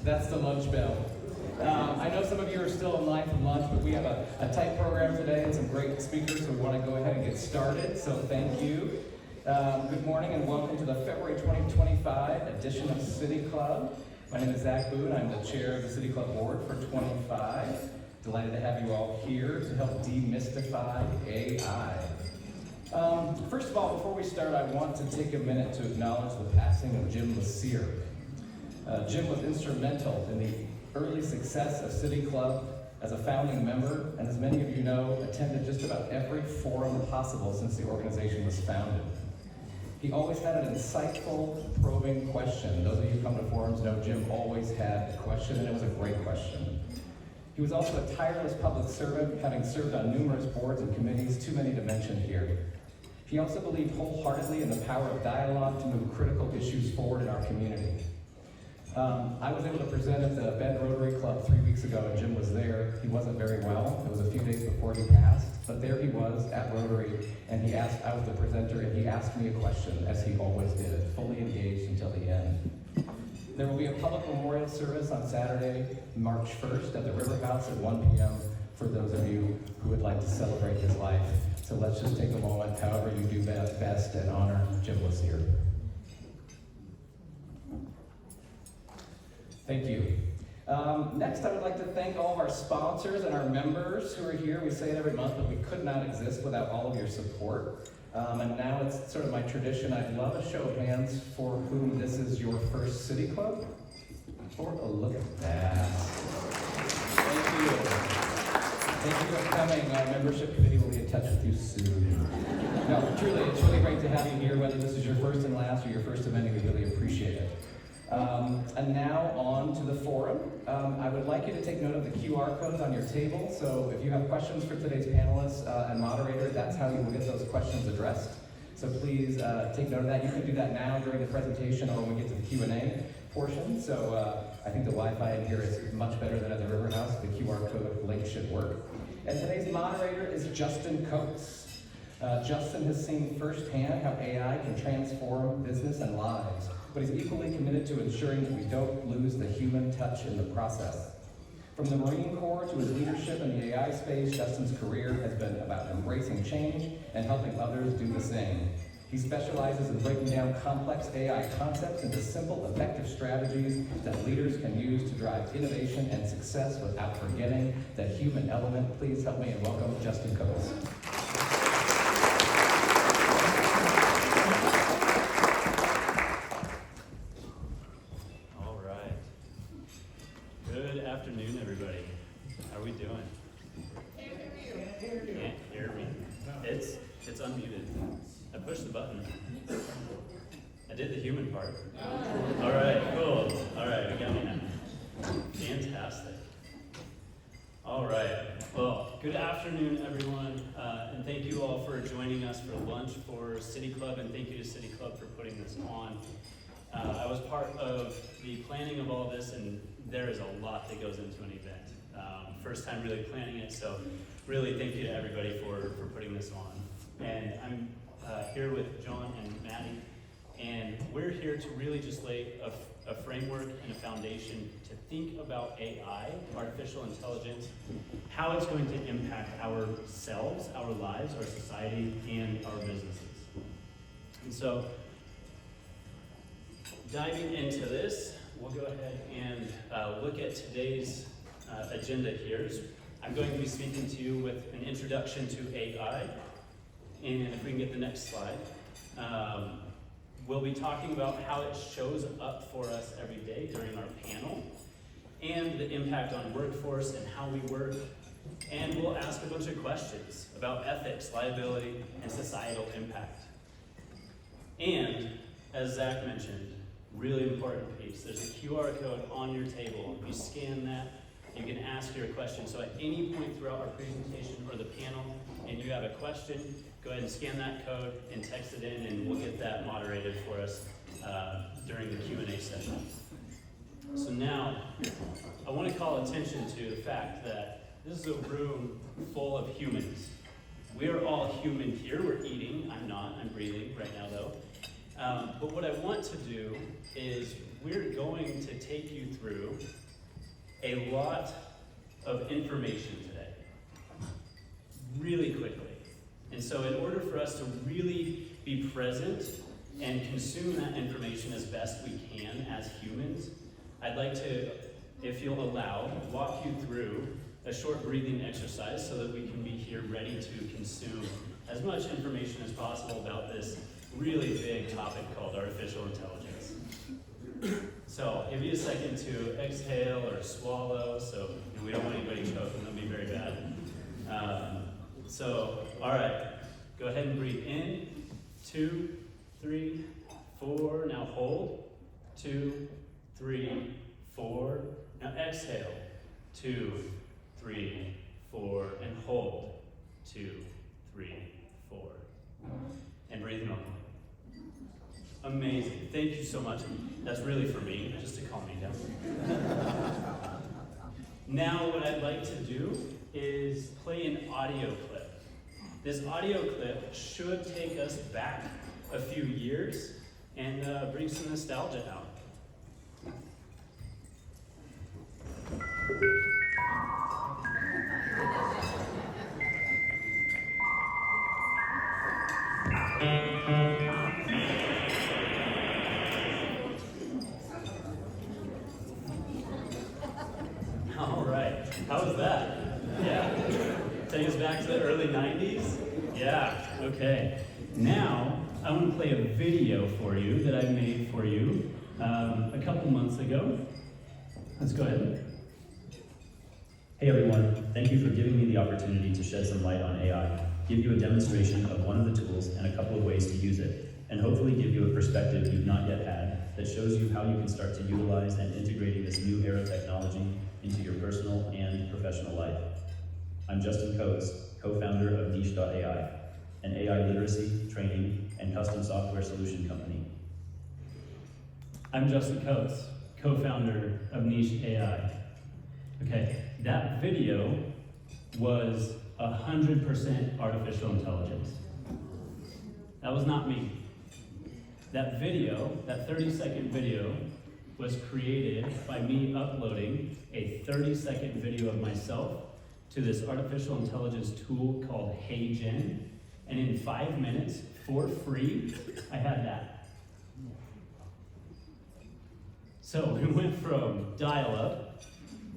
That's the lunch bell. I know some of you are still in line for lunch, but we have a tight program today and some great speakers, so we want to go ahead and get started, so thank you. Good morning and welcome to the February 2025 edition of City Club. My name is Zach Boone. I'm the chair of the City Club board for 25. Delighted to have you all here to help demystify AI. First of all, before we start, I want to take a minute to acknowledge the passing of Jim Lassier. Jim was instrumental in the early success of City Club as a founding member, and as many of you know, attended just about every forum possible since the organization was founded. He always had an insightful, probing question. Those of you who come to forums know Jim always had a question, and it was a great question. He was also a tireless public servant, having served on numerous boards and committees, too many to mention here. He also believed wholeheartedly in the power of dialogue to move critical issues forward in our community. I was able to present at the Bend Rotary Club 3 weeks ago, and Jim was there. He wasn't very well. It was a few days before he passed, but there he was at Rotary, and I was the presenter, and he asked me a question, as he always did, fully engaged until the end. There will be a public memorial service on Saturday, March 1st at the River House at 1 p.m. for those of you who would like to celebrate his life. So let's just take a moment, however you do best, and honor Jim Lassier. Thank you. Next, I would like to thank all of our sponsors and our members who are here. We say it every month, but we could not exist without all of your support. And now it's sort of my tradition. I'd love a show of hands for whom this is your first City Club. For a look at that. Thank you. Thank you for coming. Our membership committee will be in touch with you soon. No, truly, it's really great to have you here, whether this is your first and last or your first event, we really appreciate it. And now on to the forum. I would like you to take note of the QR codes on your table. So if you have questions for today's panelists and moderator, that's how you will get those questions addressed. So please take note of that. You can do that now during the presentation or when we get to the Q&A portion. So I think the Wi-Fi in here is much better than at the River House. The QR code link should work. And today's moderator is Justin Coates. Justin has seen firsthand how AI can transform business and lives, but he's equally committed to ensuring that we don't lose the human touch in the process. From the Marine Corps to his leadership in the AI space, Justin's career has been about embracing change and helping others do the same. He specializes in breaking down complex AI concepts into simple, effective strategies that leaders can use to drive innovation and success without forgetting that human element. Please help me and welcome Justin Coates. Good afternoon, everybody. How are we doing? Can't hear me. It's unmuted. I pushed the button. I did the human part. All right, cool. All right, we got me now. Fantastic. All right. Well, good afternoon, everyone, and thank you all for joining us for lunch for City Club, and thank you to City Club for putting this on. I was part of the planning of all this, and there is a lot that goes into an event. First time really planning it, so really thank you to everybody for putting this on. And I'm here with John and Maddie, and we're here to really just lay a framework and a foundation to think about AI, artificial intelligence, how it's going to impact ourselves, our lives, our society, and our businesses. And so, diving into this, we'll go ahead and look at today's agenda here. I'm going to be speaking to you with an introduction to AI, and if we can get the next slide, we'll be talking about how it shows up for us every day during our panel, and the impact on workforce and how we work, and we'll ask a bunch of questions about ethics, liability, and societal impact. And, as Zach mentioned, really important piece. There's a QR code on your table. If you scan that, you can ask your question. So at any point throughout our presentation or the panel, and you have a question, go ahead and scan that code and text it in, and we'll get that moderated for us during the Q&A session. So now, I want to call attention to the fact that this is a room full of humans. We are all human here. We're eating. I'm not. I'm breathing right now, though. But what I want to do is we're going to take you through a lot of information today, really quickly. And so in order for us to really be present and consume that information as best we can as humans, I'd like to, if you'll allow, walk you through a short breathing exercise so that we can be here ready to consume as much information as possible about this really big topic called artificial intelligence. So, give you a second to exhale or swallow, so we don't want anybody choking, that'll be very bad. All right, go ahead and breathe in, 2, 3, 4, now hold, 2, 3, 4, now exhale, 2, 3, 4, and hold, 2, 3, 4, and breathe normally. Amazing, thank you so much. That's really for me, just to calm me down. Now what I'd like to do is play an audio clip. This audio clip should take us back a few years and bring some nostalgia out. All right, how was that? Yeah, take us back to the early 90s? Yeah, okay. Now, I want to play a video for you that I made for you a couple months ago. Let's go ahead. Hey everyone, thank you for giving me the opportunity to shed some light on AI, give you a demonstration of one of the tools and a couple of ways to use it, and hopefully give you a perspective you've not yet had that shows you how you can start to utilize and integrating this new era technology into your personal and professional life. I'm Justin Coates, co-founder of Niche.ai, an AI literacy, training, and custom software solution company. I'm Justin Coates, co-founder of Niche.ai. Okay, that video was 100% artificial intelligence. That was not me. That video, that 30-second video, was created by me uploading a 30-second video of myself to this artificial intelligence tool called HeyGen, and in 5 minutes, for free, I had that. So we went from dial-up,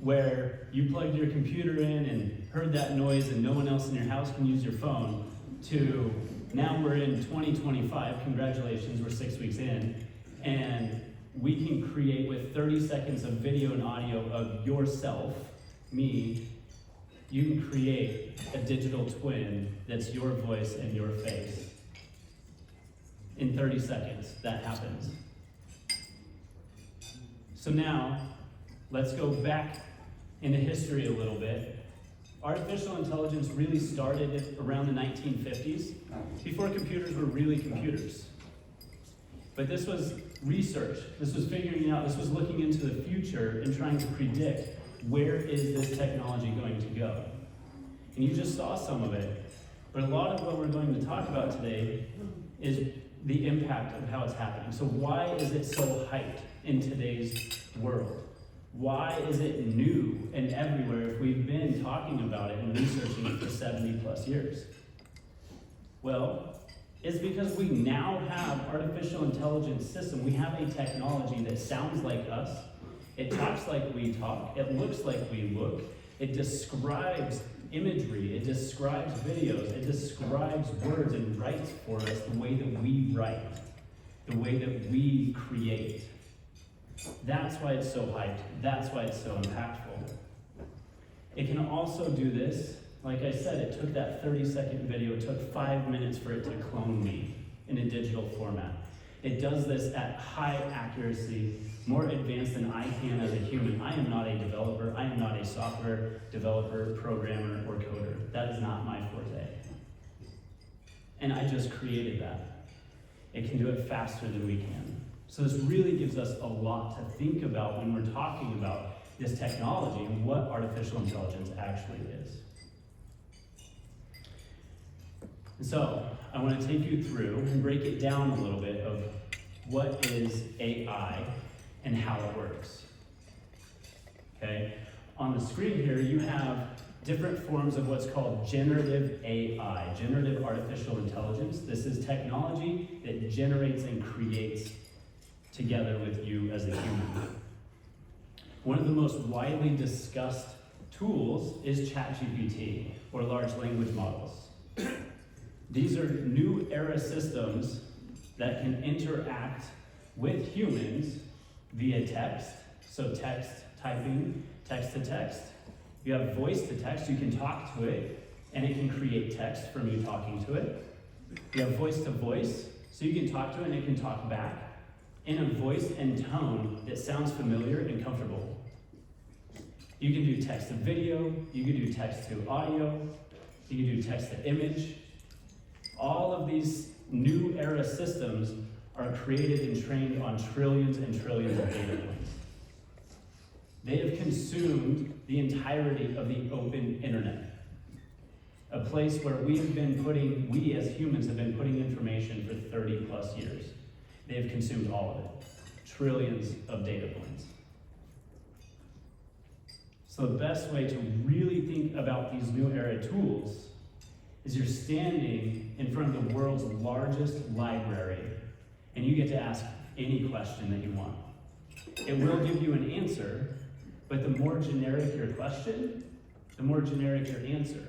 where you plugged your computer in and heard that noise and no one else in your house can use your phone, to now we're in 2025, congratulations, we're 6 weeks in, and we can create with 30 seconds of video and audio of yourself, me, you can create a digital twin that's your voice and your face. In 30 seconds, that happens. So now, let's go back into history a little bit. Artificial intelligence really started around the 1950s, before computers were really computers. But this was research, this was figuring out, this was looking into the future and trying to predict where is this technology going to go. And you just saw some of it, but a lot of what we're going to talk about today is the impact of how it's happening. So why is it so hyped in today's world? Why is it new and everywhere if we've been talking about it and researching it for 70 plus years? Well, it's because we now have artificial intelligence system. We have a technology that sounds like us. It talks like we talk. It looks like we look. It describes imagery. It describes videos. It describes words and writes for us the way that we write, the way that we create. That's why it's so hyped. That's why it's so impactful. It can also do this. Like I said, it took that 30-second video. It took 5 minutes for it to clone me in a digital format. It does this at high accuracy, more advanced than I can as a human. I am not a developer. I am not a software developer, programmer, or coder. That is not my forte. And I just created that. It can do it faster than we can. So this really gives us a lot to think about when we're talking about this technology and what artificial intelligence actually is. And so I want to take you through and break it down a little bit of what is AI and how it works. Okay? On the screen here, you have different forms of what's called generative AI, generative artificial intelligence. This is technology that generates and creates together with you as a human. One of the most widely discussed tools is ChatGPT, or large language models. These are new era systems that can interact with humans via text, so text typing, text to text. You have voice to text, you can talk to it, and it can create text from you talking to it. You have voice to voice, so you can talk to it and it can talk back in a voice and tone that sounds familiar and comfortable. You can do text to video, you can do text to audio, you can do text to image. All of these new era systems are created and trained on trillions and trillions of data points. They have consumed the entirety of the open internet, a place where we as humans have been putting information for 30 plus years. They have consumed all of it, trillions of data points. So the best way to really think about these new era tools is you're standing in front of the world's largest library, and you get to ask any question that you want. It will give you an answer, but the more generic your question, the more generic your answer.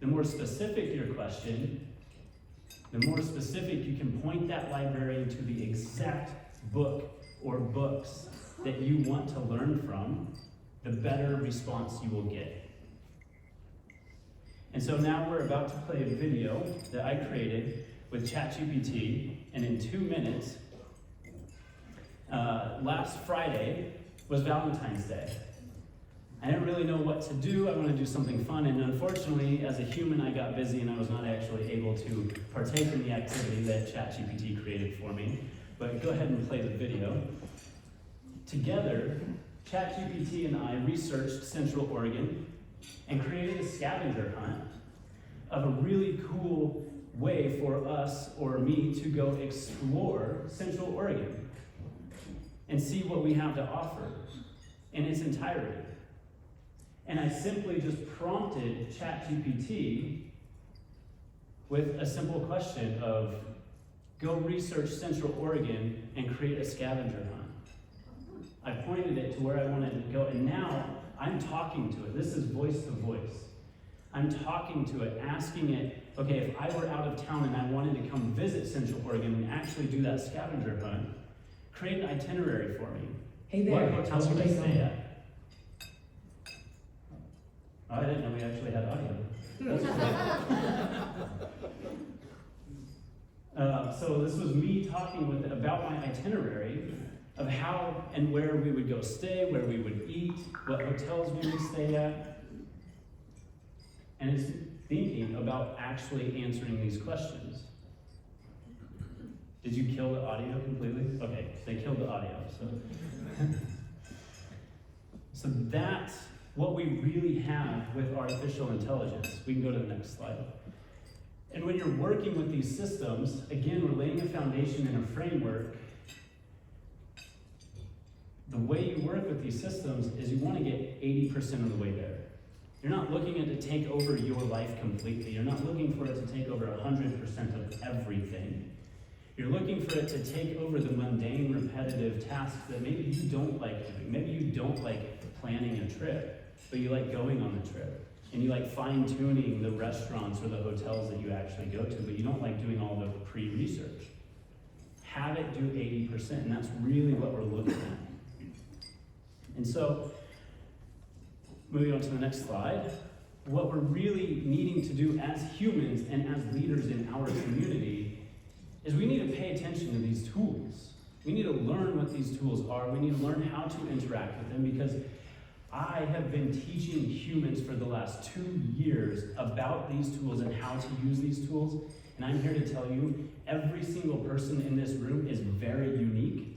The more specific your question, the more specific you can point that librarian to the exact book or books that you want to learn from, the better response you will get. And so now we're about to play a video that I created with ChatGPT, and in 2 minutes, last Friday was Valentine's Day. I didn't really know what to do. I wanted to do something fun, and unfortunately, as a human, I got busy and I was not actually able to partake in the activity that ChatGPT created for me. But go ahead and play the video. Together, ChatGPT and I researched Central Oregon and created a scavenger hunt of a really cool way for us or me to go explore Central Oregon and see what we have to offer in its entirety. And I simply just prompted ChatGPT with a simple question of, go research Central Oregon and create a scavenger hunt. I pointed it to where I wanted to go, and now I'm talking to it. This is voice to voice. I'm talking to it, asking it, okay, if I were out of town and I wanted to come visit Central Oregon and actually do that scavenger hunt, create an itinerary for me. Hey there, What hotel would I stay at? Oh, I didn't know we actually had audio. So this was me talking with it about my itinerary of how and where we would go stay, where we would eat, what hotels we would stay at. And it's thinking about actually answering these questions. Did you kill the audio completely? Okay, they killed the audio. So that's what we really have with artificial intelligence. We can go to the next slide. And when you're working with these systems, again, we're laying a foundation and a framework. The way you work with these systems is you want to get 80% of the way there. You're not looking at it to take over your life completely. You're not looking for it to take over 100% of everything. You're looking for it to take over the mundane, repetitive tasks that maybe you don't like doing. Maybe you don't like planning a trip, but you like going on the trip. And you like fine-tuning the restaurants or the hotels that you actually go to, but you don't like doing all the pre-research. Have it do 80%, and that's really what we're looking at. And so, moving on to the next slide, what we're really needing to do as humans and as leaders in our community is we need to pay attention to these tools. We need to learn what these tools are. We need to learn how to interact with them, because I have been teaching humans for the last 2 years about these tools and how to use these tools. And I'm here to tell you, every single person in this room is very unique.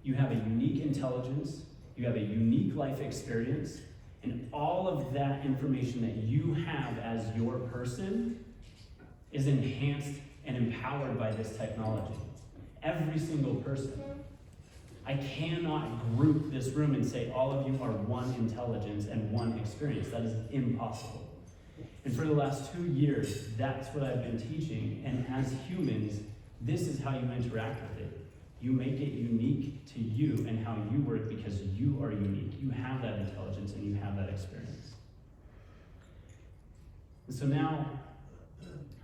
You have a unique intelligence. You have a unique life experience. And all of that information that you have as your person is enhanced and empowered by this technology. every single person. I cannot group this room and say all of you are one intelligence and one experience. That is impossible. And for the last 2 years, that's what I've been teaching. And as humans, this is how you interact with it. You make it unique to you and how you work because you are unique. You have that intelligence and you have that experience. And so now,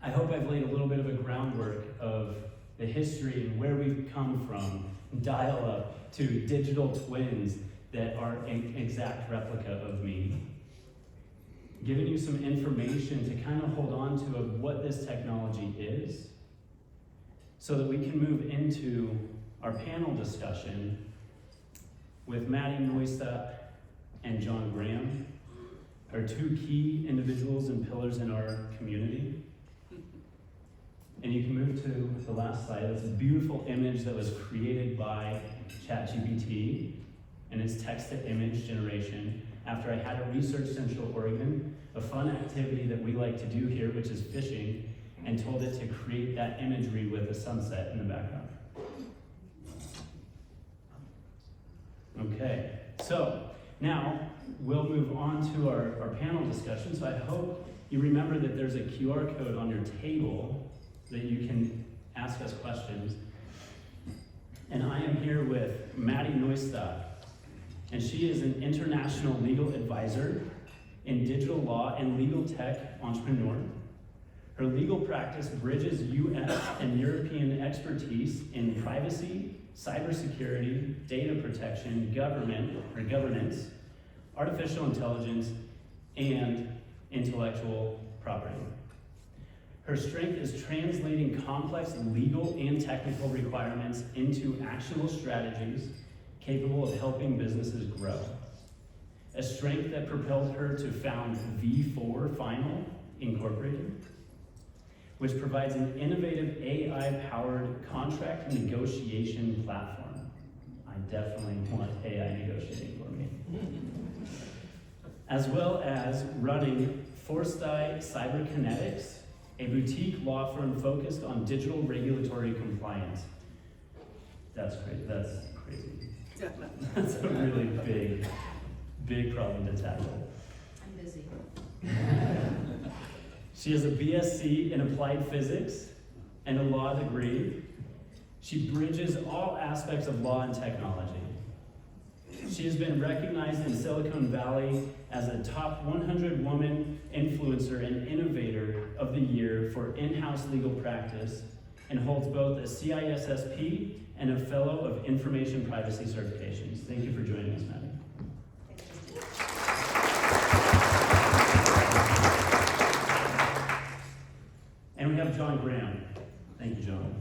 I hope I've laid a little bit of a groundwork of the history and where we've come from, dial-up to digital twins that are an exact replica of me. Giving you some information to kind of hold on to of what this technology is so that we can move into our panel discussion with Maddie Neustadt and John Graham, are 2 key individuals and pillars in our community. And you can move to the last slide. It's a beautiful image that was created by ChatGPT, and it's text-to-image generation. After I had a Research Central Oregon, a fun activity that we like to do here, which is fishing, and told it to create that imagery with a sunset in the background. Okay, so now we'll move on to our panel discussion. So I hope you remember that there's a QR code on your table that you can ask us questions. And I am here with Maddie Neustadt, and she is an international legal advisor in digital law and legal tech entrepreneur. Her legal practice bridges US and European expertise in privacy, cybersecurity, data protection, governance, artificial intelligence, and intellectual property. Her strength is translating complex legal and technical requirements into actionable strategies capable of helping businesses grow. A strength that propelled her to found V4 Final Incorporated, which provides an innovative AI-powered contract negotiation platform. I definitely want AI negotiating for me. As well as running Forsti Cyberkinetics, a boutique law firm focused on digital regulatory compliance. That's crazy. That's a really big problem to tackle. I'm busy. She has a BSc in applied physics and a law degree. She bridges all aspects of law and technology. She has been recognized in Silicon Valley as a top 100 woman influencer and innovator of the year for in-house legal practice, and holds both a CISSP and a Fellow of Information Privacy certifications. Thank you for joining us, Maddie. And we have John Graham. Thank you, John.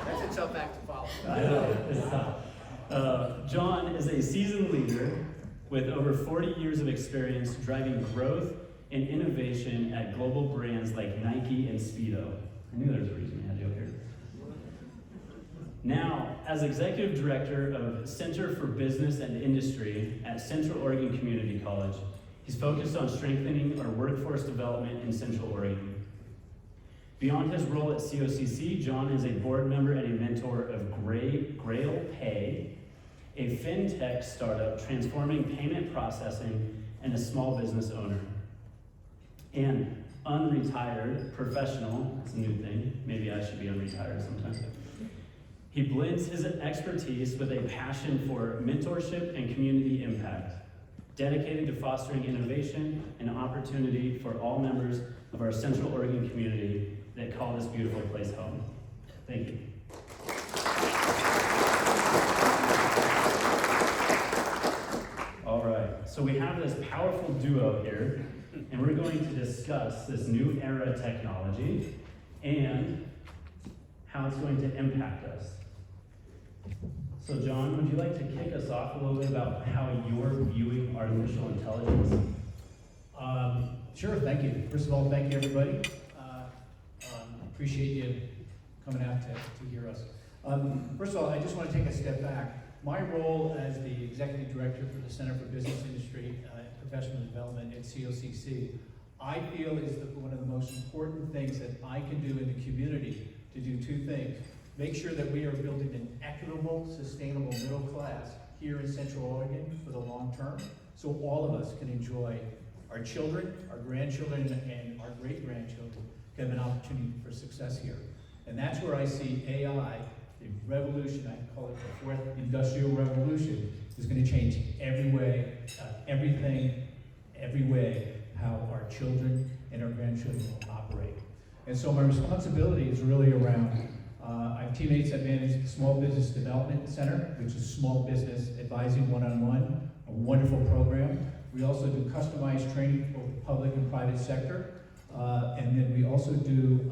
That's a tough act to follow. I know, it's tough. John is a seasoned leader with over 40 years of experience driving growth and innovation at global brands like Nike and Speedo. I knew there was a reason we had you up here. Now, as Executive Director of Center for Business and Industry at Central Oregon Community College, he's focused on strengthening our workforce development in Central Oregon. Beyond his role at COCC, John is a board member and a mentor of Grail Pay, a fintech startup transforming payment processing, and a small business owner. And unretired professional, it's a new thing, maybe I should be unretired sometime. He blends his expertise with a passion for mentorship and community impact, dedicated to fostering innovation and opportunity for all members of our Central Oregon community that call this beautiful place home. Thank you. All right, so we have this powerful duo here, and we're going to discuss this new era technology and how it's going to impact us. So John, would you like to kick us off a little bit about how you're viewing artificial intelligence? Sure, thank you. First of all, thank you, everybody. Appreciate you coming out to hear us. First of all, I just want to take a step back. My role as the Executive Director for the Center for Business Industry and Professional Development at COCC, I feel is one of the most important important things that I can do in the community to do two things. Make sure that we are building an equitable, sustainable middle class here in Central Oregon for the long term, so all of us can enjoy our children, our grandchildren, and our great-grandchildren can have an opportunity for success here. And that's where I see AI, the revolution, I call it the fourth industrial revolution, is going to change every way, everything, every way, how our children and our grandchildren will operate. And so my responsibility is really around, I have teammates that manage the Small Business Development Center, which is small business advising one-on-one, a wonderful program. We also do customized training for the public and private sector. And then we also do,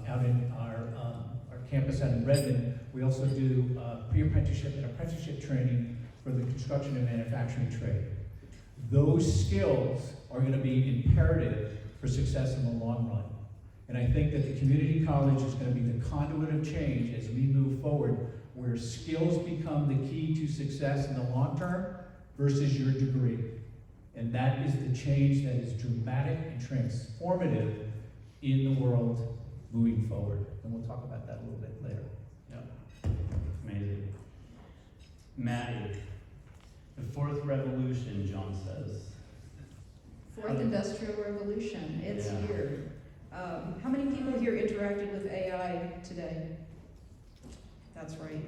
out in our campus out in Redmond, we also do pre-apprenticeship and apprenticeship training for the construction and manufacturing trade. Those skills are going to be imperative for success in the long run. And I think that the community college is going to be the conduit of change as we move forward, where skills become the key to success in the long term versus your degree. And that is the change that is dramatic and transformative in the world moving forward. And we'll talk about that a little bit later. Yeah. Amazing. Maddie, the fourth revolution, John says. Fourth industrial revolution, it's Yeah. here. How many people here interacted with AI today? That's right.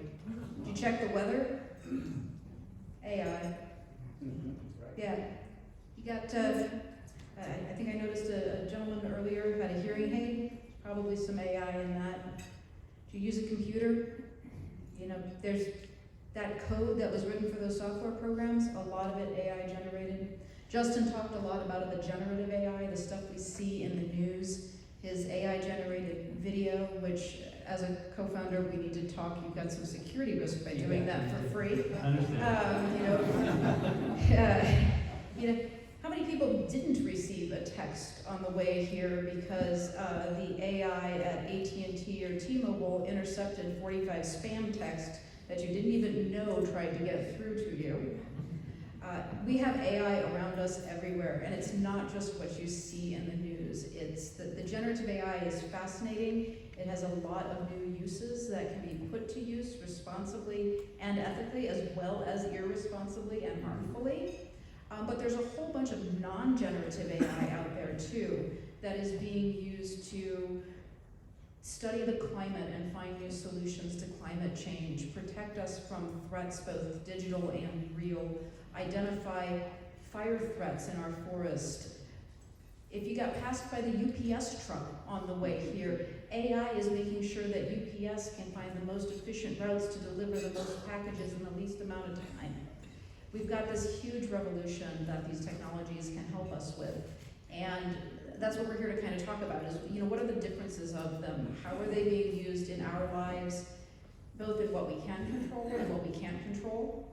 Did you check the weather? AI. Yeah. You got, I think I noticed a gentleman earlier had a hearing aid, probably some AI in that. Do you use a computer? You know, there's that code that was written for those software programs, a lot of it AI generated. Justin talked a lot about the generative AI, the stuff we see in the news, his AI generated video, which as a co-founder we need to talk, you've got some security risk by doing that for free. I understand. You know, how many people didn't receive a text on the way here because the AI at AT&T or T-Mobile intercepted 45 spam texts that you didn't even know tried to get through to you? We have AI around us everywhere, and it's not just what you see in the news. It's the generative AI is fascinating. It has a lot of new uses that can be put to use responsibly and ethically, as well as irresponsibly and harmfully. But there's a whole bunch of non-generative AI out there too that is being used to study the climate and find new solutions to climate change, protect us from threats both digital and real, identify fire threats in our forest. If you got passed by the UPS truck on the way here, AI is making sure that UPS can find the most efficient routes to deliver the most packages in the least amount of time. We've got this huge revolution that these technologies can help us with. And that's what we're here to kind of talk about is, you know, what are the differences of them? How are they being used in our lives, both in what we can control and what we can't control?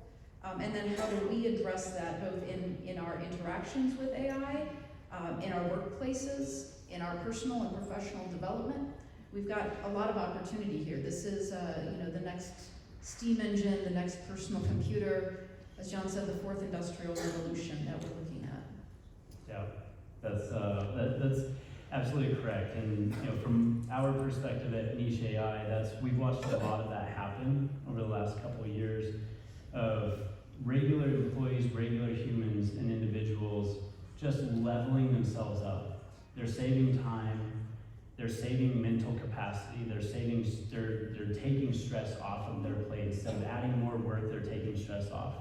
And then how do we address that both in our interactions with AI, in our workplaces, in our personal and professional development? We've got a lot of opportunity here. This is, you know, the next steam engine, the next personal computer, as John said, the fourth industrial revolution that we're looking at. Yeah, that's absolutely correct. And you know, from our perspective at Niche AI, we've watched a lot of that happen over the last couple of years of regular employees, regular humans and individuals just leveling themselves up. They're saving time, they're saving mental capacity, they're taking stress off of their plate. Instead of adding more work, they're taking stress off.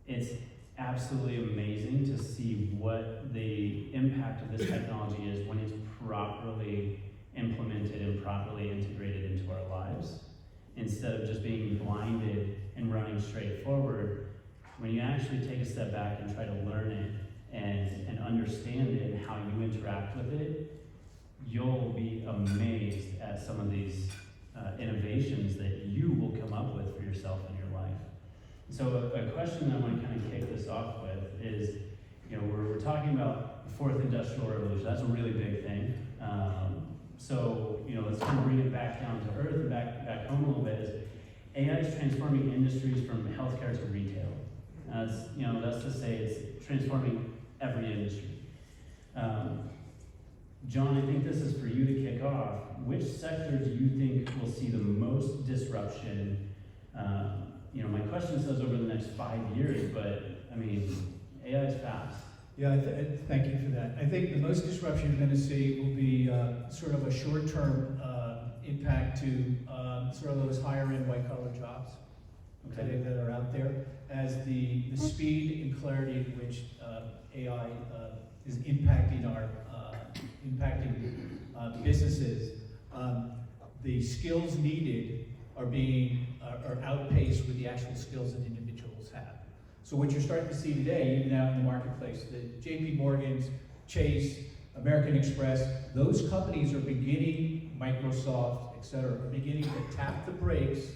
It's absolutely amazing to see what the impact of this technology is when it's properly implemented and properly integrated into our lives. Instead of just being blinded and running straight forward, when you actually take a step back and try to learn it and understand it and how you interact with it, you'll be amazed at some of these innovations that you will come up with for yourself in your life. So a question I want to kind of kick this off with is, you know, we're talking about the fourth industrial revolution. That's a really big thing. So, you know, let's kind of bring it back down to earth and back home a little bit. Is AI is transforming industries from healthcare to retail. That's to say it's transforming every industry. John, I think this is for you to kick off. Which sector do you think will see the most disruption? My question says over the next 5 years, but I mean, AI is fast. Yeah, thank you for that. I think the most disruption you're going to see will be sort of a short-term impact to sort of those higher-end white-collar jobs today that are out there, as the speed and clarity at which AI is impacting businesses. The skills needed are outpaced with the actual skills that individuals have. So what you're starting to see today, even out in the marketplace, the JP Morgans, Chase, American Express, those companies are beginning, Microsoft, et cetera, are beginning to tap the brakes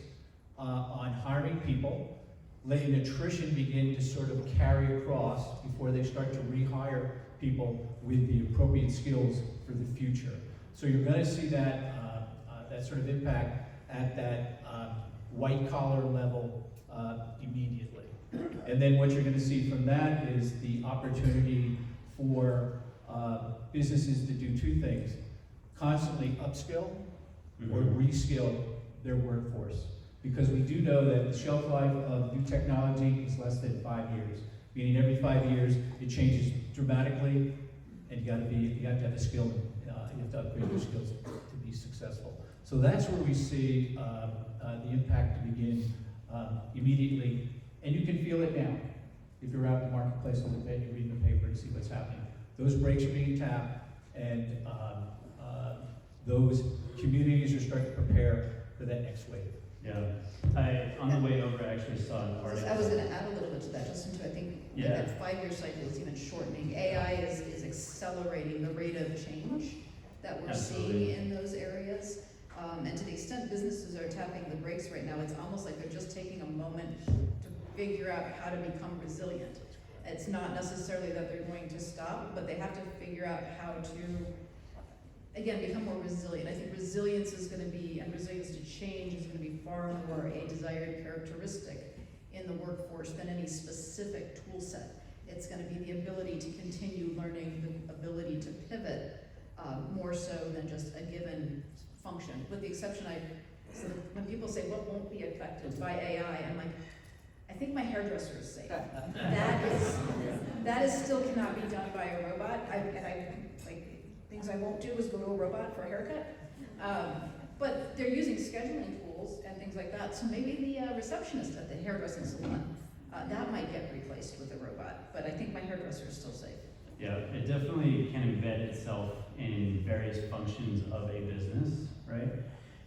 on hiring people, letting attrition begin to sort of carry across before they start to rehire people with the appropriate skills for the future. So you're going to see that sort of impact at that white-collar level immediately. And then what you're going to see from that is the opportunity for businesses to do two things: constantly upskill or reskill their workforce. Because we do know that the shelf life of new technology is less than 5 years. Meaning every 5 years it changes dramatically, and you have to have a skill. You have to upgrade your skills to be successful. So that's where we see the impact to begin immediately, and you can feel it now. If you're out in the marketplace a little bit, you're reading the paper and see what's happening. Those brakes are being tapped, and those communities are starting to prepare for that next wave. Yeah, on the way over, I actually saw an article. I was going to add a little bit to that, Justin, too. I think that 5-year cycle is even shortening. AI is accelerating the rate of change that we're seeing in those areas. And to the extent businesses are tapping the brakes right now, it's almost like they're just taking a moment to figure out how to become resilient. It's not necessarily that they're going to stop, but they have to figure out how to, again, become more resilient. I think resilience is going to be, and resilience to change is going to be far more a desired characteristic in the workforce than any specific tool set. It's going to be the ability to continue learning, the ability to pivot more so than just a given function. With the exception, so when people say, what won't be affected by AI, I'm like, I think my hairdresser is safe. That is still cannot be done by a robot. Things I won't do is go to a robot for a haircut. But they're using scheduling tools and things like that. So maybe the receptionist at the hairdressing salon, that might get replaced with a robot. But I think my hairdresser is still safe. Yeah, it definitely can embed itself in various functions of a business, right?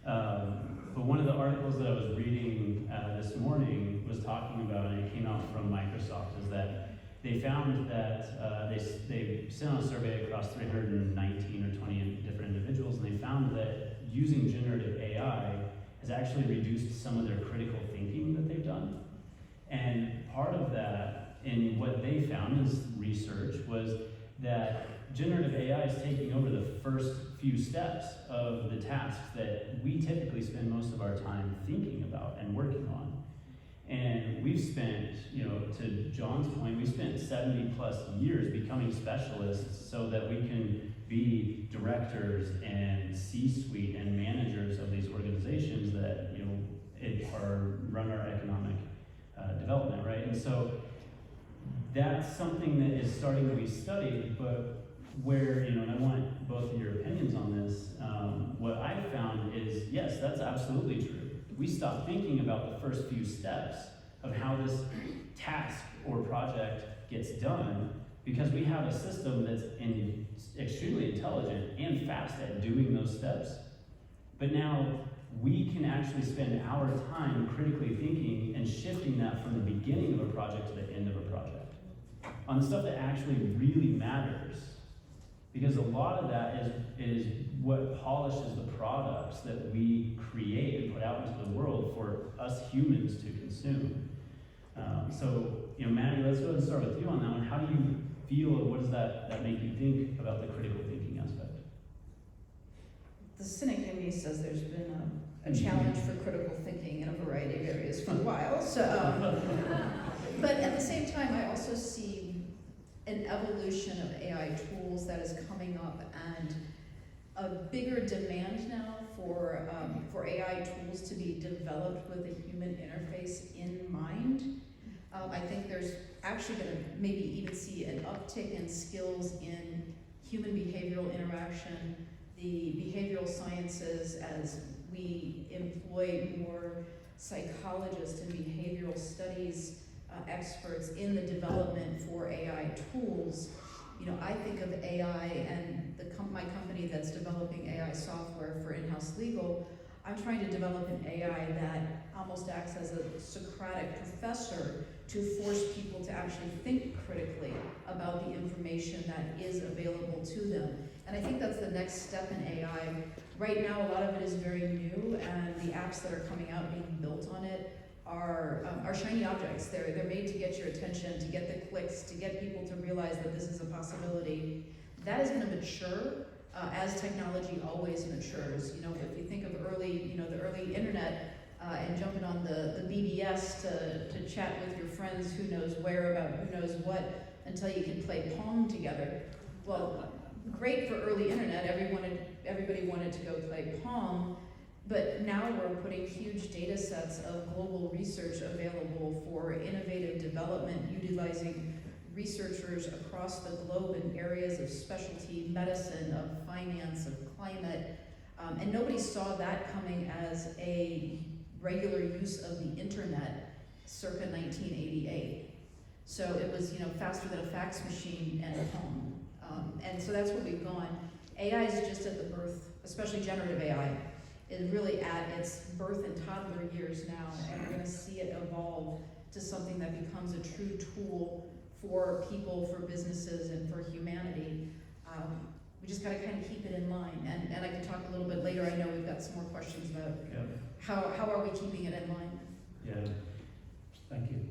But one of the articles that I was reading this morning was talking about, and it came out from Microsoft, is that they found that they sent out a survey across 319 or 20 different individuals, and they found that using generative AI has actually reduced some of their critical thinking that they've done. And part of that, in what they found as research, was that generative AI is taking over the first few steps of the tasks that we typically spend most of our time thinking about and working on. And we've spent, to John's point, we spent 70 plus years becoming specialists so that we can be directors and C-suite and managers of these organizations that, run our economic development, right? And so that's something that is starting to be studied, but where, and I want both of your opinions on this, what I've found is, yes, that's absolutely true. We stop thinking about the first few steps of how this task or project gets done because we have a system that's extremely intelligent and fast at doing those steps. But now we can actually spend our time critically thinking and shifting that from the beginning of a project to the end of a project on the stuff that actually really matters. Because a lot of that is what polishes the products that we create and put out into the world for us humans to consume. Maddie, let's go ahead and start with you on that one. How do you feel, or what does that make you think about the critical thinking aspect? The cynic in me says there's been a challenge for critical thinking in a variety of areas for a while. But at the same time, I also see an evolution of AI tools that is coming up, and a bigger demand now for AI tools to be developed with a human interface in mind. I think there's actually going to maybe even see an uptick in skills in human behavioral interaction, the behavioral sciences, as we employ more psychologists and behavioral studies experts in the development for AI tools. You know, I think of AI and my company that's developing AI software for in-house legal. I'm trying to develop an AI that almost acts as a Socratic professor to force people to actually think critically about the information that is available to them. And I think that's the next step in AI. Right now, a lot of it is very new, and the apps that are coming out being built on it are shiny objects. They're made to get your attention, to get the clicks, to get people to realize that this is a possibility. That is going to mature as technology always matures. You know, if you think of the early internet and jumping on the BBS to chat with your friends who knows where about who knows what until you can play Pong together. Well, great for early internet. Everybody wanted to go play Pong. But now we're putting huge data sets of global research available for innovative development, utilizing researchers across the globe in areas of specialty medicine, of finance, of climate. And nobody saw that coming as a regular use of the internet circa 1988. So it was, faster than a fax machine and a phone. And so that's where we've gone. AI is just at the birth, especially generative AI, is really at its birth and toddler years now, and we're going to see it evolve to something that becomes a true tool for people, for businesses, and for humanity. We just got to kind of keep it in mind, and I can talk a little bit later. I know we've got some more questions about how are we keeping it in mind. Yeah. Thank you.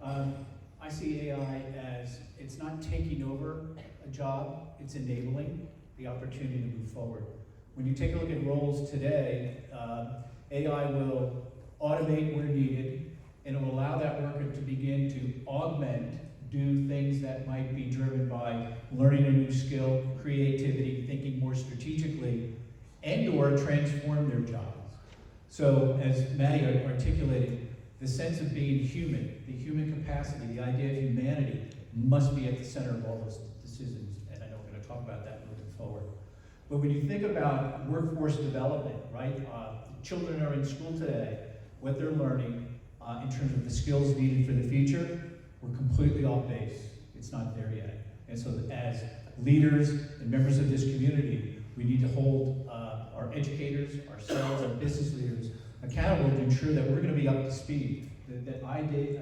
I see AI as it's not taking over a job, it's enabling the opportunity to move forward. When you take a look at roles today, AI will automate where needed, and it will allow that worker to begin to augment, do things that might be driven by learning a new skill, creativity, thinking more strategically, and or transform their jobs. So as Maddie articulated, the sense of being human, the human capacity, the idea of humanity must be at the center of all those decisions, and I know we're going to talk about that moving forward. But when you think about workforce development, right, children are in school today, what they're learning in terms of the skills needed for the future, we're completely off base. It's not there yet. And so as leaders and members of this community, we need to hold our educators, ourselves, our business leaders accountable to ensure that we're going to be up to speed. That idea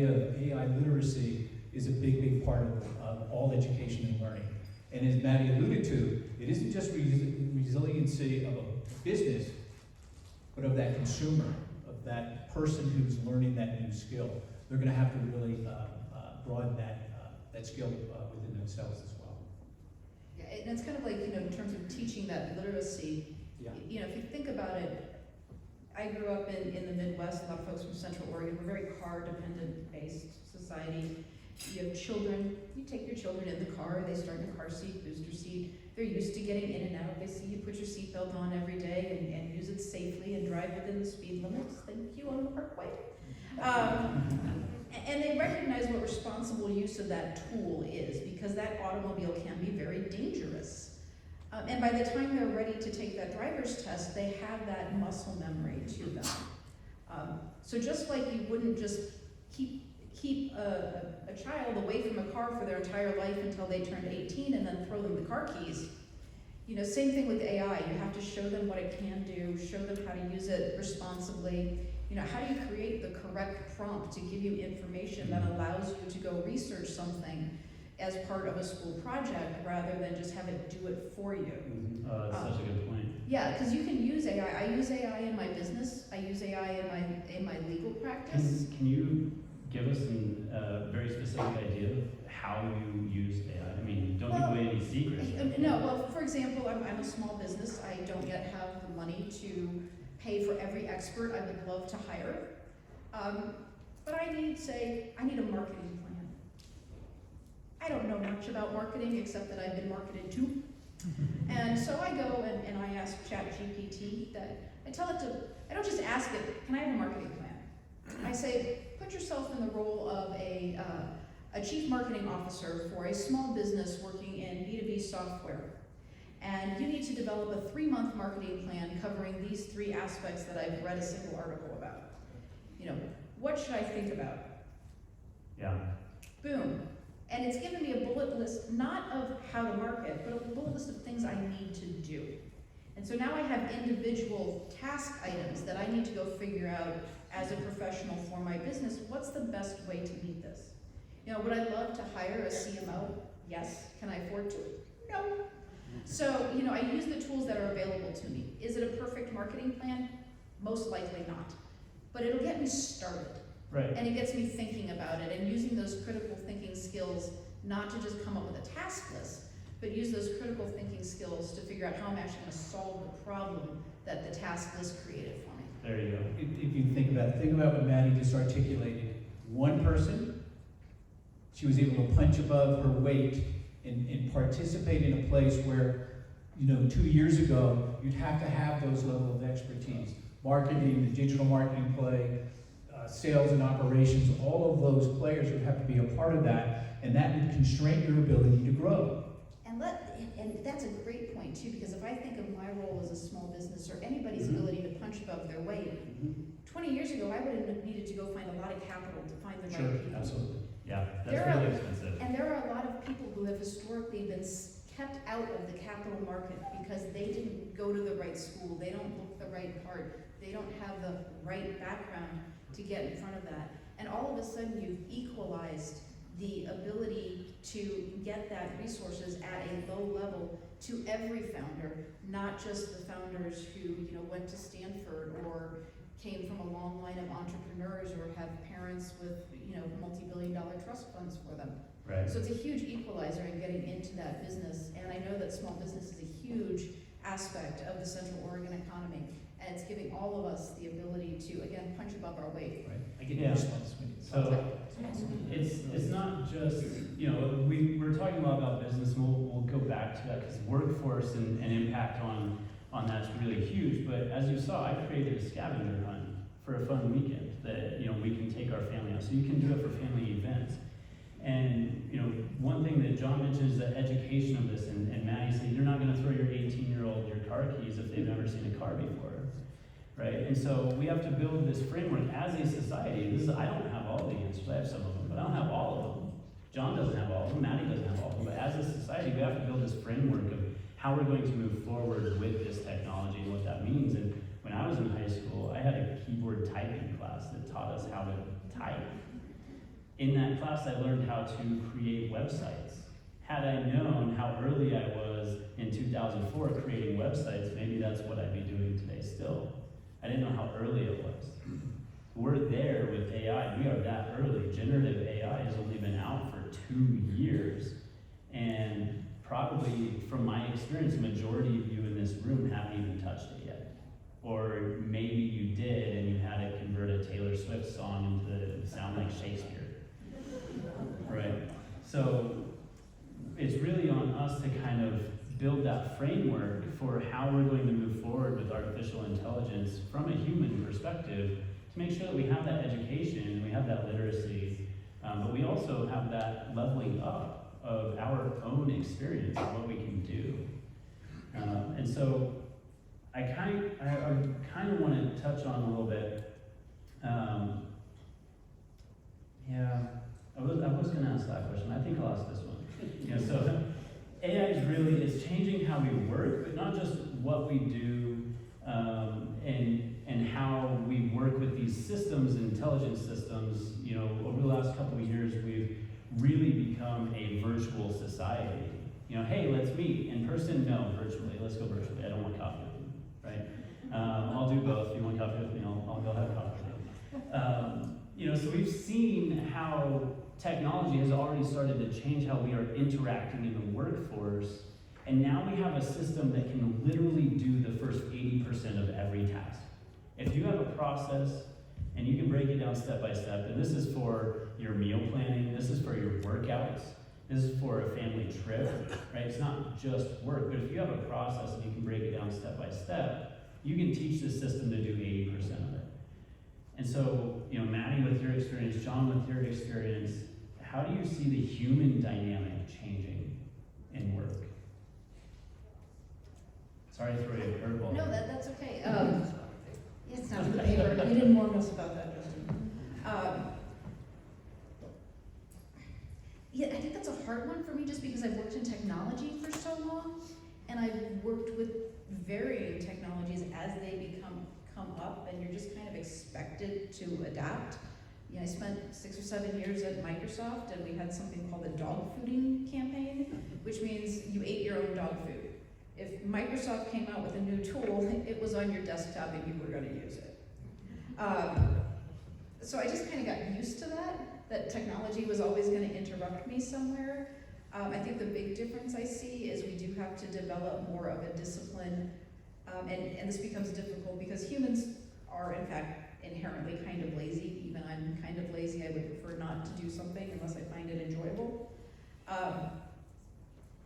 of AI literacy is a big part of all education and learning. And as Maddie alluded to, it isn't just resiliency of a business, but of that consumer, of that person who's learning that new skill. They're going to have to really broaden that skill within themselves as well. Yeah, and it's kind of like, in terms of teaching that literacy, if you think about it, I grew up in the Midwest. A lot of folks from Central Oregon. We're very car-dependent based society. You have children, you take your children in the car, they start in the car seat, booster seat. They're used to getting in and out. They see you put your seatbelt on every day and use it safely and drive within the speed limits. Thank you on the parkway. And they recognize what responsible use of that tool is, because that automobile can be very dangerous. And by the time they're ready to take that driver's test, they have that muscle memory to them. So just like you wouldn't just keep a child away from a car for their entire life until they turned 18 and then throw them the car keys. Same thing with AI. You have to show them what it can do, show them how to use it responsibly. How do you create the correct prompt to give you information that allows you to go research something as part of a school project rather than just have it do it for you? That's such a good point. Yeah, because you can use AI. I use AI in my business. I use AI in my legal practice. Can you give us a very specific idea of how you use AI? I mean, don't give away any secrets. No, well, for example, I'm a small business. I don't yet have the money to pay for every expert I would love to hire. But I need a marketing plan. I don't know much about marketing except that I've been marketed to. And so I go and I ask ChatGPT that, I tell it to, I don't just ask it, can I have a marketing plan? I say, put yourself in the role of a chief marketing officer for a small business working in B2B software. And you need to develop a 3-month marketing plan covering these 3 aspects that I've read a single article about. You know, what should I think about? Yeah. Boom. And it's given me a bullet list, not of how to market, but a bullet list of things I need to do. And so now I have individual task items that I need to go figure out as a professional for my business. What's the best way to meet this? You know, would I love to hire a CMO? Yes. Can I afford to? No. So, you know, I use the tools that are available to me. Is it a perfect marketing plan? Most likely not. But it'll get me started. Right. And it gets me thinking about it and using those critical thinking skills, not to just come up with a task list, but use those critical thinking skills to figure out how I'm actually going to solve the problem that the task list created for me. There you go. If you think about what Maddie just articulated. One person, she was able to punch above her weight and participate in a place where, you know, 2 years ago, you'd have to have those level of expertise. Marketing, the digital marketing play, sales and operations, all of those players would have to be a part of that, and that would constrain your ability to grow. And that's a great point too, because if I think of my role as a small business or anybody's ability to punch above their weight, 20 years ago I would have needed to go find a lot of capital to find the right people. Absolutely. Yeah, that's There are- really expensive. And there are a lot of people who have historically been kept out of the capital market because they didn't go to the right school, they don't look the right part, they don't have the right background to get in front of that. And all of a sudden you've equalized the ability to get that resources at a low level to every founder, not just the founders who, you know, went to Stanford or came from a long line of entrepreneurs or have parents with, you know, multi-billion-dollar trust funds for them. Right. So it's a huge equalizer in getting into that business, and I know that small business is a huge aspect of the Central Oregon economy, and it's giving all of us the ability to, again, punch above our weight. Right. I get Yeah. goosebumps when you So it's not just, you know, we're talking a lot about business, and we'll go back to that because workforce and impact on that's really huge. But as you saw, I created a scavenger hunt for a fun weekend that, you know, we can take our family on. So you can do it for family events. And, you know, one thing that John mentioned is the education of this, and Maddie said, you're not going to throw your 18-year-old your car keys if they've never seen a car before, right? And so we have to build this framework as a society. I don't have all the answers, I have some of them, but I don't have all of them. John doesn't have all of them, Maddie doesn't have all of them, but as a society, we have to build this framework of how we're going to move forward with this technology and what that means. And when I was in high school, I had a keyboard typing class that taught us how to type. In that class, I learned how to create websites. Had I known how early I was in 2004 creating websites, maybe that's what I'd be doing today still. I didn't know how early it was. We're there with AI. We are that early. Generative AI has only been out for 2 years. And probably, from my experience, the majority of you in this room haven't even touched it yet. Or maybe you did and you had to convert a Taylor Swift song into sound like Shakespeare. Right? So it's really on us to kind of build that framework for how we're going to move forward with artificial intelligence from a human perspective to make sure that we have that education, we have that literacy, but we also have that leveling up of our own experience of what we can do. And so I kind of want to touch on a little bit. I was going to ask that question. I think I'll ask this one. You know, so AI is changing how we work, but not just what we do, and how we work with these systems, intelligence systems. You know, over the last couple of years, we've really become a virtual society. You know, hey, let's meet in person. No, virtually. Let's go virtually. I don't want coffee with you, right? I'll do both. If you want coffee with me, I'll go have coffee with you. You know, so we've seen how technology has already started to change how we are interacting in the workforce, and now we have a system that can literally do the first 80% of every task. If you have a process, and you can break it down step by step, and this is for your meal planning, this is for your workouts, this is for a family trip, right? It's not just work, but if you have a process and you can break it down step by step, you can teach the system to do 80% of it. And so, Maddie, with your experience, John, with your experience, how do you see the human dynamic changing in work? Sorry to throw you a curveball. No, that's okay. It's not in the paper. You didn't warn us about that, Justin. Yeah, I think that's a hard one for me just because I've worked in technology for so long, and I've worked with varying technologies as they come up, and you're just kind of expected to adapt. I spent 6 or 7 years at Microsoft, and we had something called the dog fooding campaign, which means you ate your own dog food. If Microsoft came out with a new tool, it was on your desktop and you were going to use it. So I just kind of got used to that technology was always going to interrupt me somewhere. I think the big difference I see is we do have to develop more of a discipline, and this becomes difficult because humans are in fact inherently kind of lazy. Even I'm kind of lazy. I would prefer not to do something unless I find it enjoyable.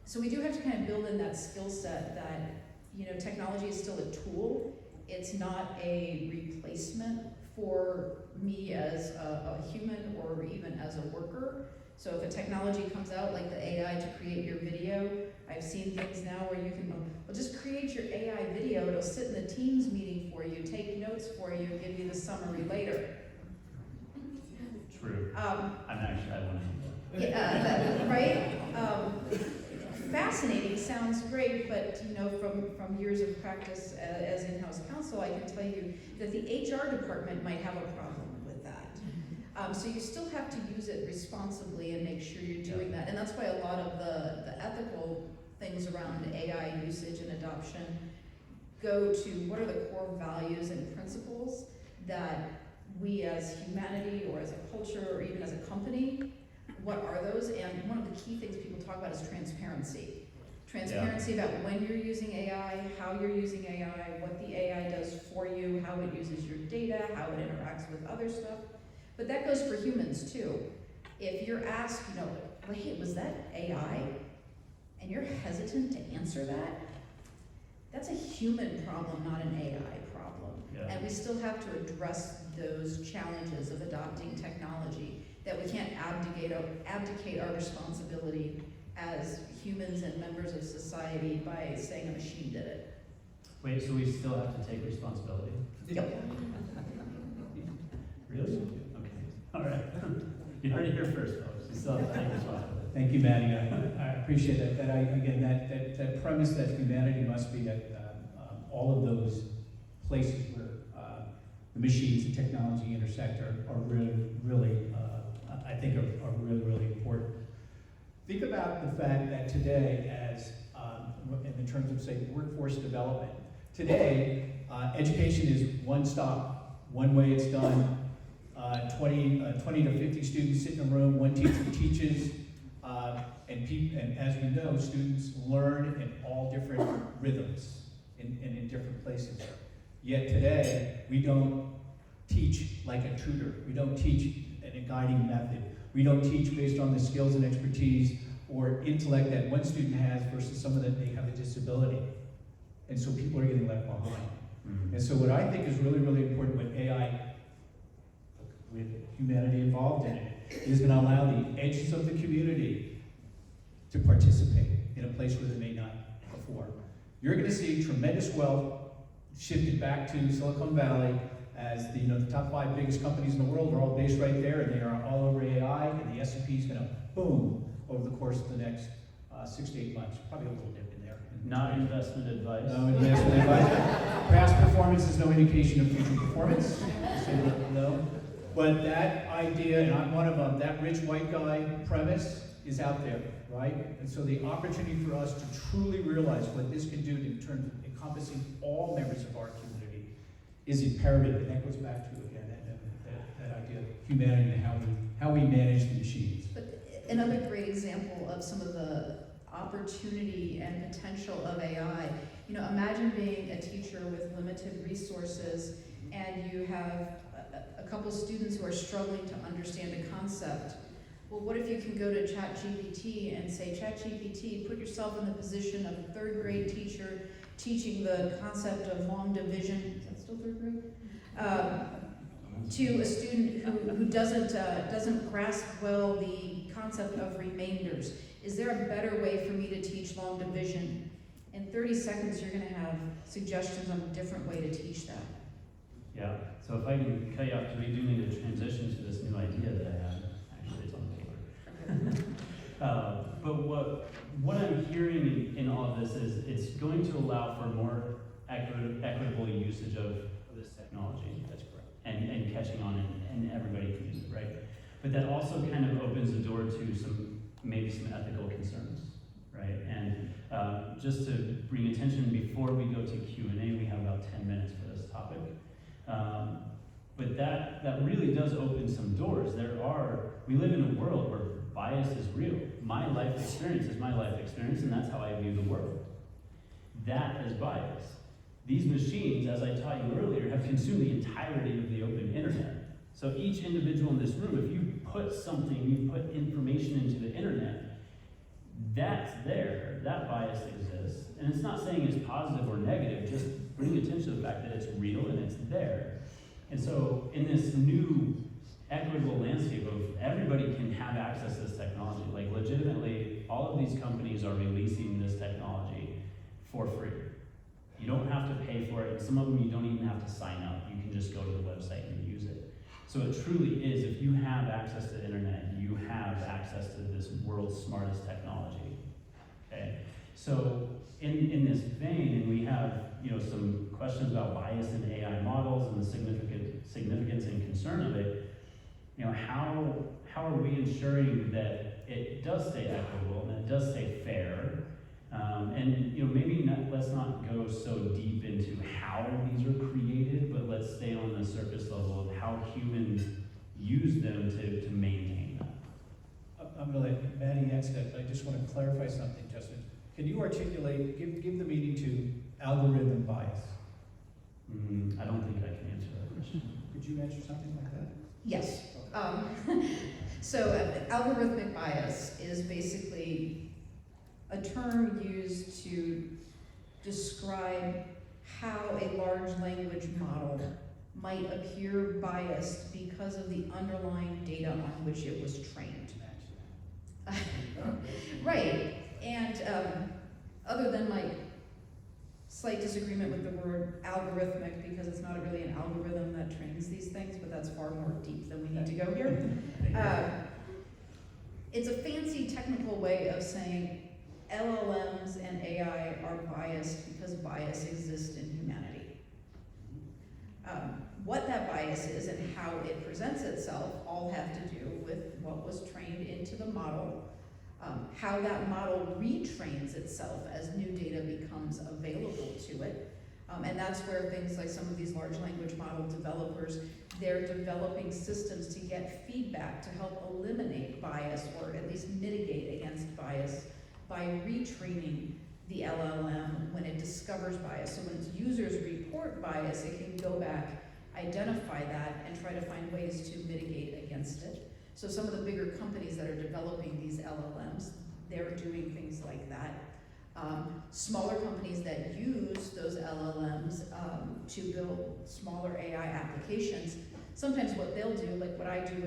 So we do have to kind of build in that skill set that, technology is still a tool. It's not a replacement for me as a human or even as a worker. So if a technology comes out like the AI to create your video, I've seen things now where you can, just create your AI video, it'll sit in the Teams meeting for you, take notes for you, give you the summary later. True. I want to do that. Yeah, right? Fascinating, sounds great, but from years of practice as in-house counsel, I can tell you that the HR department might have a problem with that. So you still have to use it responsibly and make sure you're doing that. And that's why a lot of the ethical things around AI usage and adoption go to what are the core values and principles that we as humanity or as a culture or even as a company, what are those? And one of the key things people talk about is transparency. Transparency about when you're using AI, how you're using AI, what the AI does for you, how it uses your data, how it interacts with other stuff. But that goes for humans too. If you're asked, hey, was that AI? And you're hesitant to answer that, that's a human problem, not an AI problem. Yeah. And we still have to address those challenges of adopting technology, that we can't abdicate our responsibility as humans and members of society by saying a machine did it. Wait, so we still have to take responsibility? Yep. Really? Okay. All right. You heard it here first, folks. You still have to take responsibility. Thank you, Maddie. I appreciate that. That premise that humanity must be at all of those places where the machines and technology intersect are really, I think are really important. Think about the fact that today, as in terms of say workforce development, today education is one stop, one way it's done. 20 to 50 students sit in a room, one teacher teaches, and as we know, students learn in all different rhythms and in different places. Yet today, we don't teach like a tutor. We don't teach in a guiding method. We don't teach based on the skills and expertise or intellect that one student has versus someone that may have a disability. And so people are getting left behind. Mm-hmm. And so what I think is really, really important with AI, with humanity involved in it, is going to allow the edges of the community to participate in a place where they may not before. You're going to see tremendous wealth shifted back to Silicon Valley as the top 5 biggest companies in the world are all based right there, and they are all over AI, and the S&P is going to boom over the course of the next 6 to 8 months. Probably a little dip in there. Not investment advice. No investment advice. Past performance is no indication of future performance. Say no. But that idea, and I'm one of them, that rich white guy premise is out there, right? And so the opportunity for us to truly realize what this can do in terms of encompassing all members of our community is imperative. And that goes back to, again, that idea of humanity and how we manage the machines. But another great example of some of the opportunity and potential of AI, imagine being a teacher with limited resources and you have a couple students who are struggling to understand a concept. Well, what if you can go to ChatGPT and say, ChatGPT, put yourself in the position of a third grade teacher teaching the concept of long division, is that still third grade? To a student who doesn't grasp well the concept of remainders. Is there a better way for me to teach long division? In 30 seconds, you're gonna have suggestions on a different way to teach that. Yeah, so if I can cut you off, because we do need to transition to this new idea that I have. Actually, it's on paper. But what I'm hearing in all of this is it's going to allow for more equitable usage of this technology. That's correct. And catching on and everybody can use it, right? But that also kind of opens the door to maybe some ethical concerns, right? And just to bring attention before we go to Q&A, we have about 10 minutes for this topic. But that really does open some doors. We live in a world where bias is real. My life experience is my life experience, and that's how I view the world. That is bias. These machines, as I taught you earlier, have consumed the entirety of the open internet. So each individual in this room, if you put information into the internet, that's there. That bias exists. And it's not saying it's positive or negative, just bring attention to the fact that it's real and it's there. And so in this new equitable landscape of everybody can have access to this technology, like legitimately, all of these companies are releasing this technology for free. You don't have to pay for it, and some of them you don't even have to sign up. You can just go to the website and use it. So it truly is, if you have access to the internet, you have access to this world's smartest technology. Okay? So in this vein, and we have some questions about bias in AI models and the significance and concern of it, how are we ensuring that it does stay equitable and it does stay fair? Let's not go so deep into how these are created, but let's stay on the surface level of how humans use them to maintain them. I'm gonna let Maddie answer that, but I just want to clarify something, Justin. Can you articulate, give the meaning to algorithm bias? I don't think I can answer that question. Could you answer something like that? Yes. So algorithmic bias is basically a term used to describe how a large language model might appear biased because of the underlying data on which it was trained. Right, and other than my slight disagreement with the word algorithmic, because it's not really an algorithm that trains these things, but that's far more deep than we need to go here. It's a fancy technical way of saying LLMs and AI are biased because bias exists in humanity. What that bias is and how it presents itself all have to do with what was trained into the model, how that model retrains itself as new data becomes available to it. And that's where things like some of these large language model developers, they're developing systems to get feedback to help eliminate bias or at least mitigate against bias by retraining the LLM when it discovers bias. So when its users report bias, it can go back, identify that, and try to find ways to mitigate against it. So some of the bigger companies that are developing these LLMs, they're doing things like that. Smaller companies that use those LLMs to build smaller AI applications, sometimes what they'll do, like what I do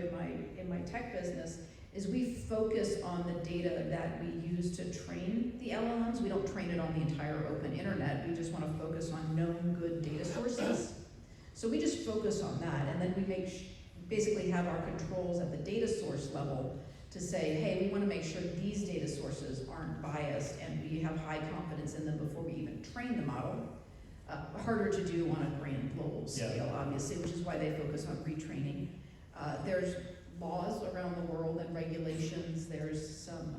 in my tech business, is we focus on the data that we use to train the LLMs. We don't train it on the entire open internet. We just want to focus on known good data sources. So we just focus on that, and then we basically have our controls at the data source level to say, hey, we want to make sure these data sources aren't biased and we have high confidence in them before we even train the model. Harder to do on a grand global scale, obviously, which is why they focus on retraining. There's laws around the world and regulations. There's some,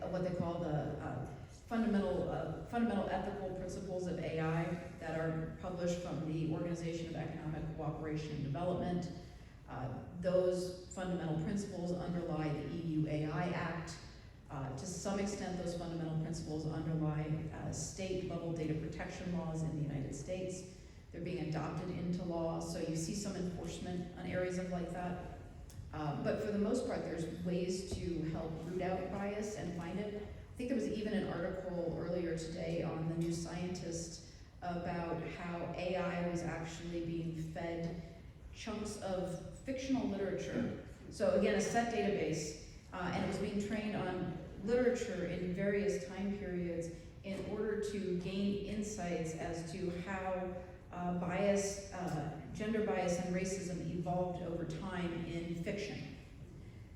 what they call the fundamental ethical principles of AI that are published from the Organization of Economic Cooperation and Development. Those fundamental principles underlie the EU AI Act. To some extent, those fundamental principles underlie state-level data protection laws in the United States. They're being adopted into law, so you see some enforcement on areas of like that. But for the most part, there's ways to help root out bias and find it. I think there was even an article earlier today on the New Scientist about how AI was actually being fed chunks of fictional literature. So again, a set database, and it was being trained on literature in various time periods in order to gain insights as to how bias, gender bias and racism evolved over time in fiction.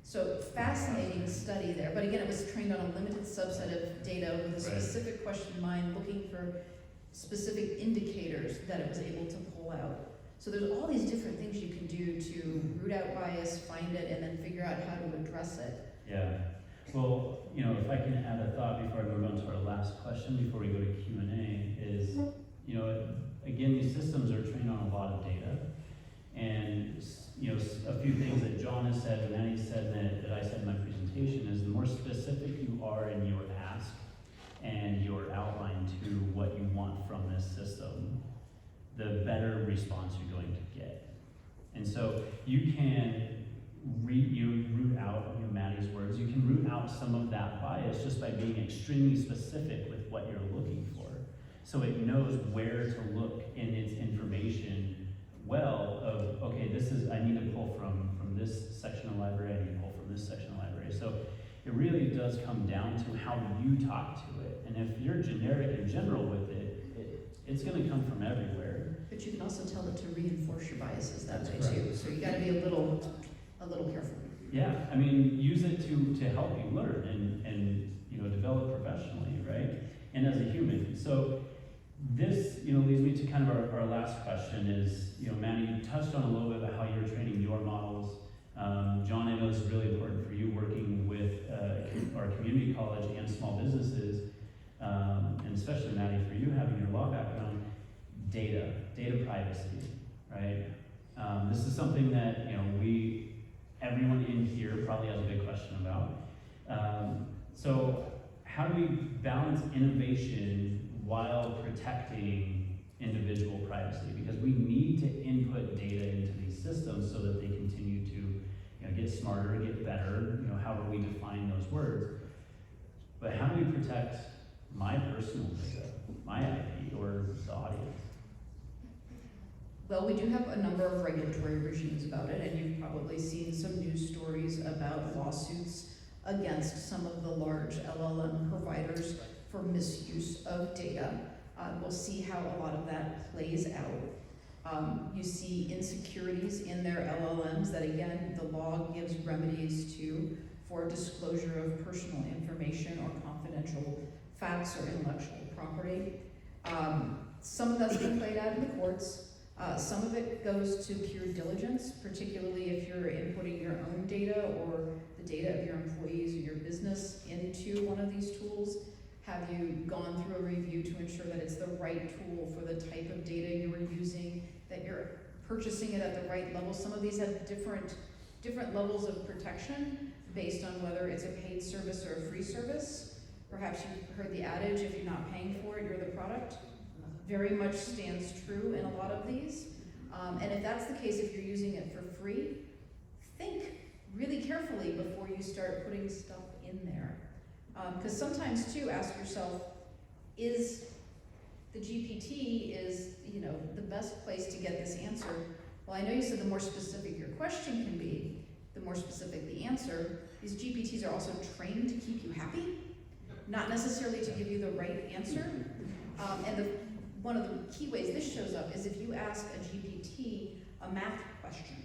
So fascinating study there, but again, it was trained on a limited subset of data with a specific question in mind, looking for specific indicators that it was able to pull out. So there's all these different things you can do to root out bias, find it, and then figure out how to address it. Yeah. Well, if I can add a thought before I move on to our last question, before we go to Q&A, is, again, these systems are trained on a lot of data. And, a few things that John has said and Annie said that I said in my presentation is the more specific you are in your ask and your outline to what you want from this system, the better response you're going to get. And so you can root out, Maddie's words, you can root out some of that bias just by being extremely specific with what you're looking for. So it knows where to look in its information okay, I need to pull from this section of the library, I need to pull from this section of the library. So it really does come down to how you talk to it. And if you're generic and general with it, it's going to come from everywhere. But you can also tell it to reinforce your biases that That's way correct. too. So you gotta be a little careful. Yeah, use it to help you learn and develop professionally, right? And as a human. So this, leads me to kind of our last question is, Maddie, you touched on a little bit about how you're training your models. John, I know this is really important for you working with our community college and small businesses, and especially Maddie, for you having your law background, data privacy, right? This is something that, everyone in here probably has a big question about. So how do we balance innovation while protecting individual privacy? Because we need to input data into these systems so that they continue to get smarter, get better, however we define those words. But how do we protect my personal data, my IP, or the audience? Well, we do have a number of regulatory regimes about it, and you've probably seen some news stories about lawsuits against some of the large LLM providers for misuse of data. We'll see how a lot of that plays out. You see insecurities in their LLMs that, again, the law gives remedies to for disclosure of personal information or confidential facts or intellectual property. Some of that's been played out in the courts. Some of it goes to pure diligence, particularly if you're inputting your own data or the data of your employees or your business into one of these tools. Have you gone through a review to ensure that it's the right tool for the type of data you are using, that you're purchasing it at the right level? Some of these have different levels of protection based on whether it's a paid service or a free service. Perhaps you've heard the adage, if you're not paying for it, you're the product. Very much stands true in a lot of these. And if that's the case, if you're using it for free, think really carefully before you start putting stuff in there. Because sometimes too, ask yourself, is the GPT the best place to get this answer? Well, I know you said the more specific your question can be, the more specific the answer. These GPTs are also trained to keep you happy, not necessarily to give you the right answer. One of the key ways this shows up is if you ask a GPT a math question,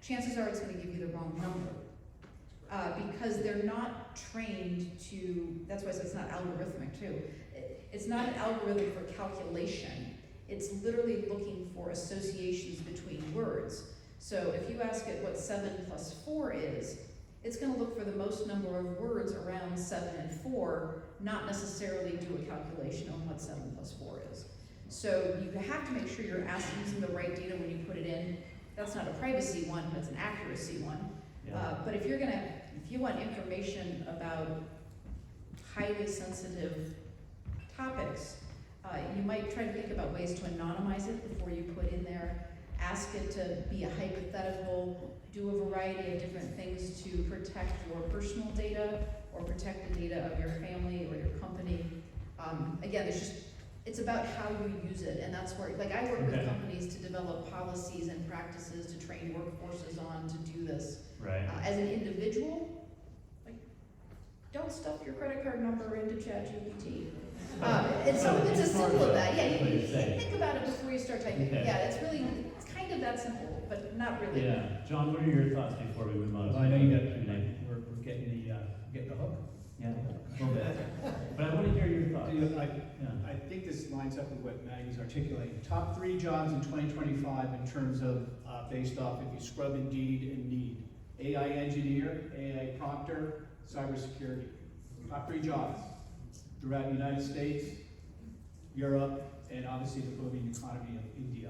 chances are it's going to give you the wrong number. Because they're not trained to, that's why I said it's not algorithmic too. It's not an algorithm for calculation. It's literally looking for associations between words. So if you ask it what 7 plus 4 is, it's going to look for the most number of words around 7 and 4, not necessarily do a calculation on what 7 plus 4 is. So you have to make sure you're using the right data when you put it in. That's not a privacy one, that's an accuracy one. Yeah. But if you want information about highly sensitive topics, you might try to think about ways to anonymize it before you put in there ask it to be a hypothetical, do a variety of different things to protect your personal data or protect the data of your family or your company. Again, it's about how you use it, and that's where, like, I work with companies to develop policies and practices to train workforces on to do this. Right. As an individual, like, don't stuff your credit card number into ChatGPT. And some of it's as simple as that. Yeah, you think about it before you start typing. Okay. Yeah, it's kind of that simple, but not really. Yeah. John, what are your thoughts before we move on? Well, I know you got, Q&A. we're getting the hook. Yeah, a little bit. But I want to hear your thoughts. I think this lines up with what Maggie's articulating. Top 3 jobs in 2025 in terms of, based off if you scrub Indeed and Need. AI engineer, AI prompter, cybersecurity. Top 3 jobs throughout the United States, Europe, and obviously the booming economy of India.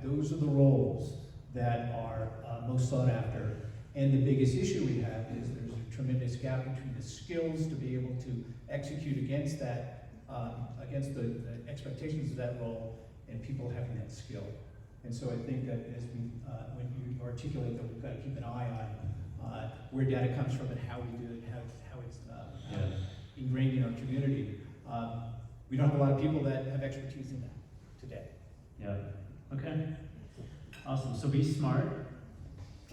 Those are the roles that are most sought after. And the biggest issue we have is there's a tremendous gap between the skills to be able to execute against that, against the expectations of that role, and people having that skill. And so I think that as when you articulate that we've got to keep an eye on where data comes from and how we do it, how it's ingrained in our community. We don't have a lot of people that have expertise in that today. Yeah. Okay. Awesome. So be smart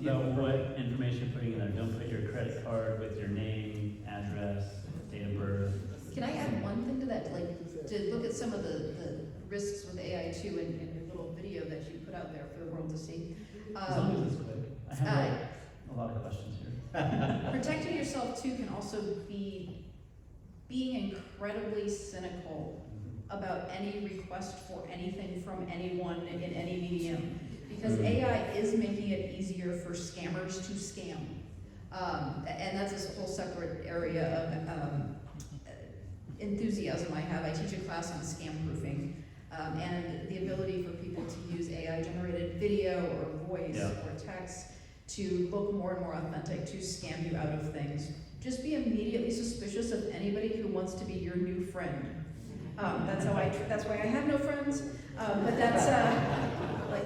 about what information you're putting in there. Don't put your credit card with your name, address, date of birth. Can I add one thing to that? Like, to look at some of the risks with AI too in your little video that you put out there for the world to see. As long as it's quick. I have a lot of questions here. Protecting yourself too can also be being incredibly cynical about any request for anything from anyone in any medium. Because AI is making it easier for scammers to scam. And that's a whole separate area of enthusiasm I have. I teach a class on scam proofing. And the ability for people to use AI-generated video or voice or text to look more and more authentic, to scam you out of things. Just be immediately suspicious of anybody who wants to be your new friend. That's why I have no friends. But that's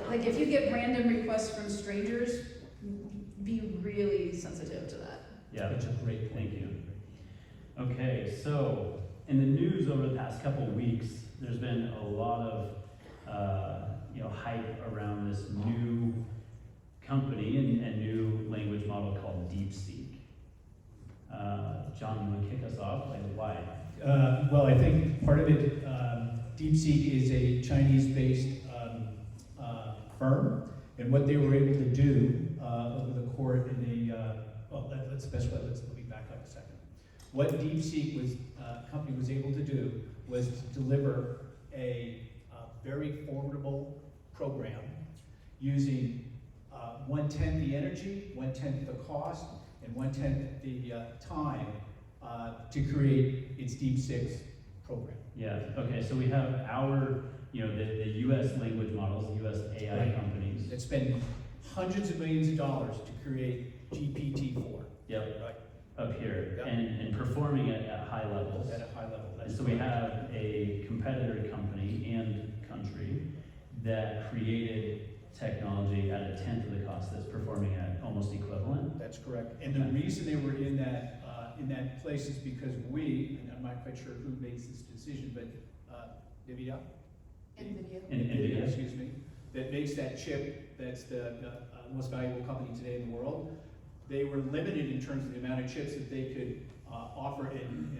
like if you get random requests from strangers, be really sensitive to that. Yeah, That's a great point. thank you. Okay, so in the news over the past couple of weeks, there's been a lot of hype around this new company and new language model called DeepSeek. John, you want to kick us off? Like, why? Well, I think part of it, DeepSeek is a Chinese-based firm, and what they were able to do over the course in let me back up a second. What DeepSeek company was able to do was to deliver a very formidable program using 1/10 the energy, 1/10 the cost, and 1/10 the time to create its DeepSeek program. Yeah, okay, so we have the US language models, US AI companies. That spend hundreds of millions of dollars to create GPT-4. Yep, Right. up here, Yep. and performing it at high levels. At a high level. And so we have a competitor company and country that created technology at a tenth of the cost that's performing at almost equivalent. That's correct. And the reason they were in that place is because and I'm not quite sure who makes this decision, but NVIDIA? NVIDIA. Excuse me, that makes that chip that's the most valuable company today in the world. They were limited in terms of the amount of chips that they could offer and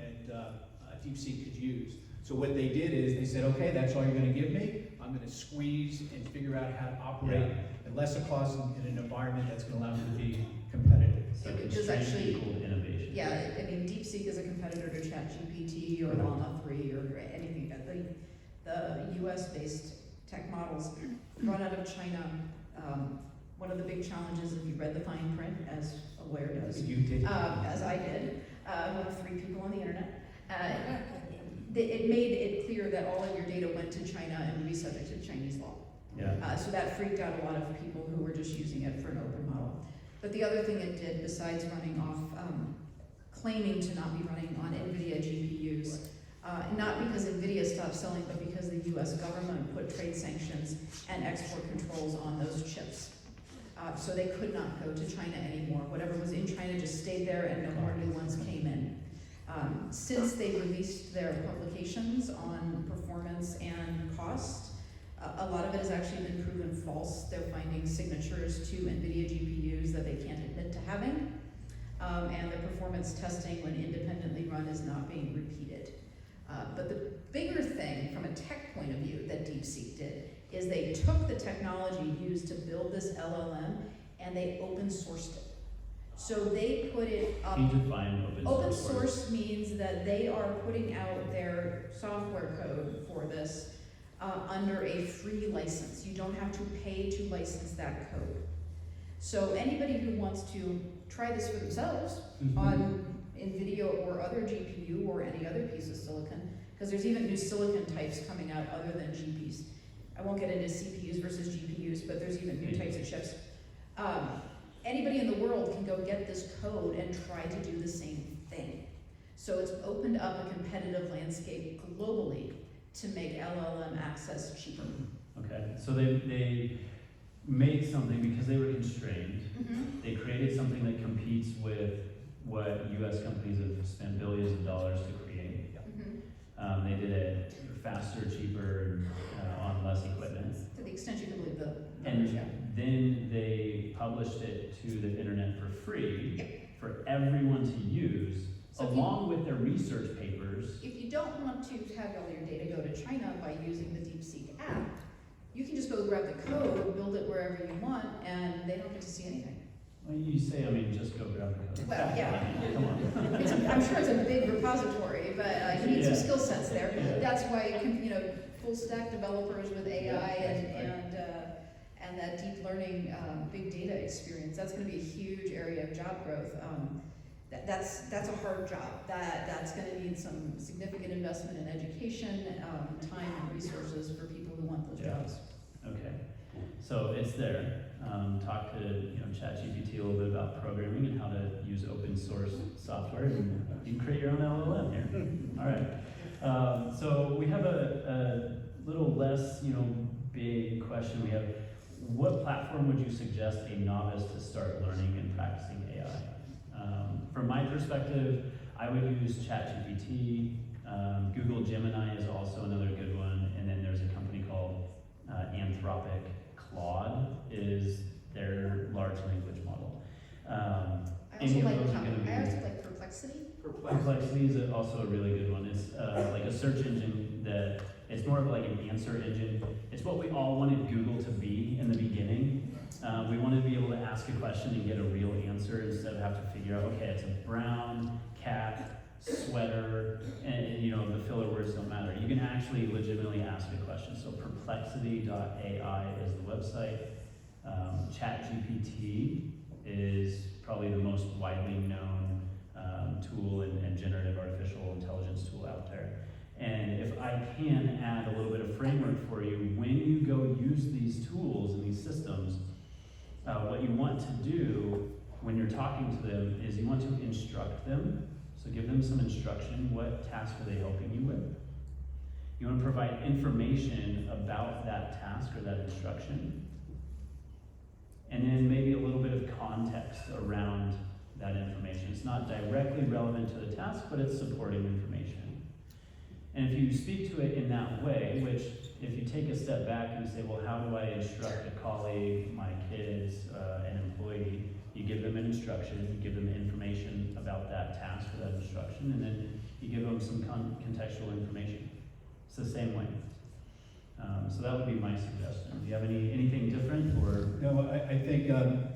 DeepSeek could use. So what they did is they said, okay, that's all you're going to give me. I'm going to squeeze and figure out how to operate at lesser cost in an environment that's going to allow me to be competitive. So It is constraint actually- equal innovation. Yeah, I mean, DeepSeek is a competitor to ChatGPT or Llama 3 or anything. The US-based tech models run out of China. One of the big challenges, if you read the fine print, as a lawyer does, You did. as I did, one of 3 people on the internet, it made it clear that all of your data went to China and would be subject to Chinese law. Yeah. So that freaked out a lot of people who were just using it for an open model. But the other thing it did, besides running off, claiming to not be running on NVIDIA GPUs, Not because NVIDIA stopped selling, but because the US government put trade sanctions and export controls on those chips. So they could not go to China anymore. Whatever was in China just stayed there and no more new ones came in. Since they released their publications on performance and cost, a lot of it has actually been proven false. They're finding signatures to NVIDIA GPUs that they can't admit to having. And the performance testing, when independently run, is not being repeated. But the bigger thing from a tech point of view that DeepSeek did is they took the technology used to build this LLM and they open sourced it. So they put it up. Can you define Open source means that they are putting out their software code for this under a free license. You don't have to pay to license that code. So anybody who wants to try this for themselves on NVIDIA or other GPU or any other piece of silicon, because there's even new silicon types coming out other than GPUs. I won't get into CPUs versus GPUs, but there's even new types of chips. Anybody in the world can go get this code and try to do the same thing. So it's opened up a competitive landscape globally to make LLM access cheaper. Okay, so they made something because they were constrained. They created something that competes with what US companies have spent billions of dollars to create. They did it faster, cheaper, on less equipment. To the extent you can believe the And numbers, yeah. then they published it to the internet for free for everyone to use, So along with their research papers. If you don't want to have all your data go to China by using the DeepSeek app, you can just go grab the code, build it wherever you want, and they don't get to see anything. Well, you say, I mean, just go grab the code. Well, yeah. Come on. I'm sure it's a big repository, but you need some skill sets there. Yeah. That's why full stack developers with AI and that deep learning, big data experience. That's going to be a huge area of job growth. That's a hard job. That's going to need some significant investment in education, time, and resources for people who want those jobs. Okay, so it's there. Talk to ChatGPT a little bit about programming and how to use open source software, and you can create your own LLM here. All right. So we have a little less big question. We have, what platform would you suggest a novice to start learning and practicing AI? From my perspective, I would use ChatGPT. Google Gemini is also another good one, and then there's a company called Anthropic. Claude is their large language model. I also like Perplexity. Perplexity is also a really good one. It's like a search engine that it's more of like an answer engine. It's what we all wanted Google to be in the beginning. We wanted to be able to ask a question and get a real answer instead of have to figure out, okay, it's a brown cat sweater, and the filler words don't matter. You can actually legitimately ask a question. So perplexity.ai is the website. ChatGPT is probably the most widely known tool and generative artificial intelligence tool out there. And if I can add a little bit of framework for you, when you go use these tools and these systems, what you want to do when you're talking to them is you want to instruct them. So give them some instruction. What task are they helping you with? You want to provide information about that task or that instruction. And then maybe a little bit of context around that information. It's not directly relevant to the task, but it's supporting information. And if you speak to it in that way, which if you take a step back and you say, well, how do I instruct a colleague, my kids, an employee? You give them an instruction, you give them information about that task or that instruction, and then you give them some contextual information. It's the same way. So that would be my suggestion. Do you have anything different, or? No, I think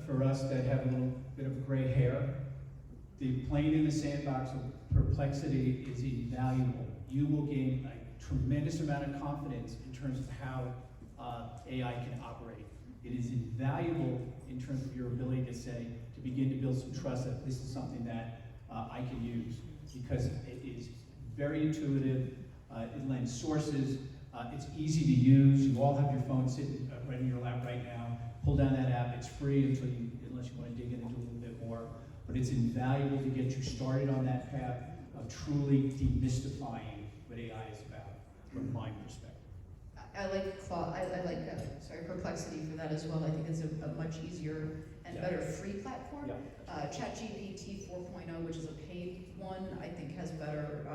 for us that have a little bit of gray hair, the playing in the sandbox of Perplexity is invaluable. You will gain a tremendous amount of confidence in terms of how AI can operate. It is invaluable in terms of your ability to begin to build some trust that this is something that I can use, because it is very intuitive, it lends sources, it's easy to use. You all have your phone sitting right in your lap right now. Pull down that app, it's free unless you want to dig in and do a little bit more, but it's invaluable to get you started on that path of truly demystifying with what AI is about, from my perspective. I like Perplexity for that as well. I think it's a much easier and Yeah. better free platform. Yeah. ChatGPT 4.0, which is a paid one, I think has better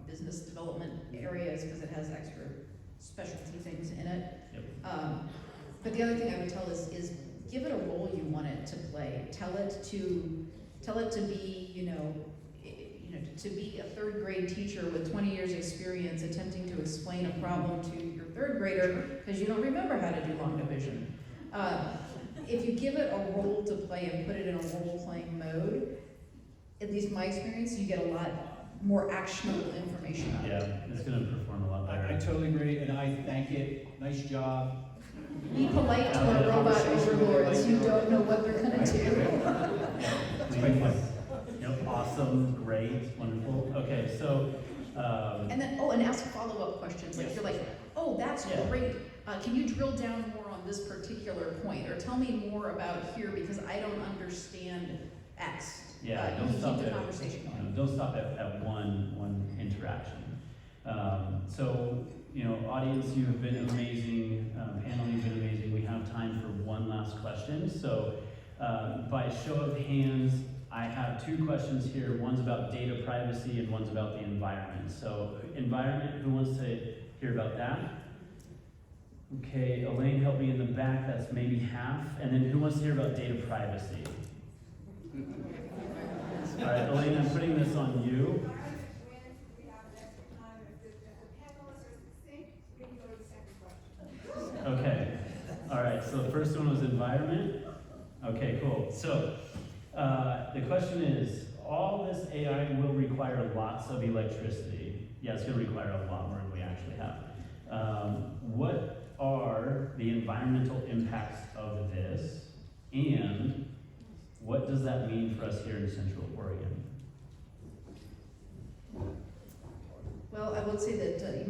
business development areas because it has extra specialty things in it. Yep. But the other thing I would tell is give it a role you want it to play. Tell it to be, to be a third grade teacher with 20 years experience attempting to explain a problem to your third grader because you don't remember how to do long division. If you give it a role to play and put it in a role-playing mode, at least my experience, you get a lot more actionable information out of it. Yeah, it's going to perform a lot I better. totally agree, and I thank it. Nice job. Be polite to our robot overlords. You don't know what they're gonna do. Please. Yep, awesome, great, wonderful. Okay, so, And then, and ask follow-up questions. Like, you're like, oh, that's Yeah. great. Can you drill down more on this particular point? Or tell me more about here because I don't understand X. yeah, You don't can stop keep the at, conversation going. don't stop at one interaction. So, audience, you have been amazing. Panel, you've been amazing. We have time for one last question. So, by show of hands, I have two questions here. One's about data privacy and one's about the environment. So, environment, who wants to hear about that? Okay, Elaine, help me in the back. That's maybe half. And then who wants to hear about data privacy? All right, Elaine, I'm putting this on you. Okay. All right. So the first one was environment. Okay, cool. So the question is, all this AI will require lots of electricity. Yeah, it's going to require a lot more than we actually have. What are the environmental impacts of this, and what does that mean for us here in Central Oregon? Well, I would say that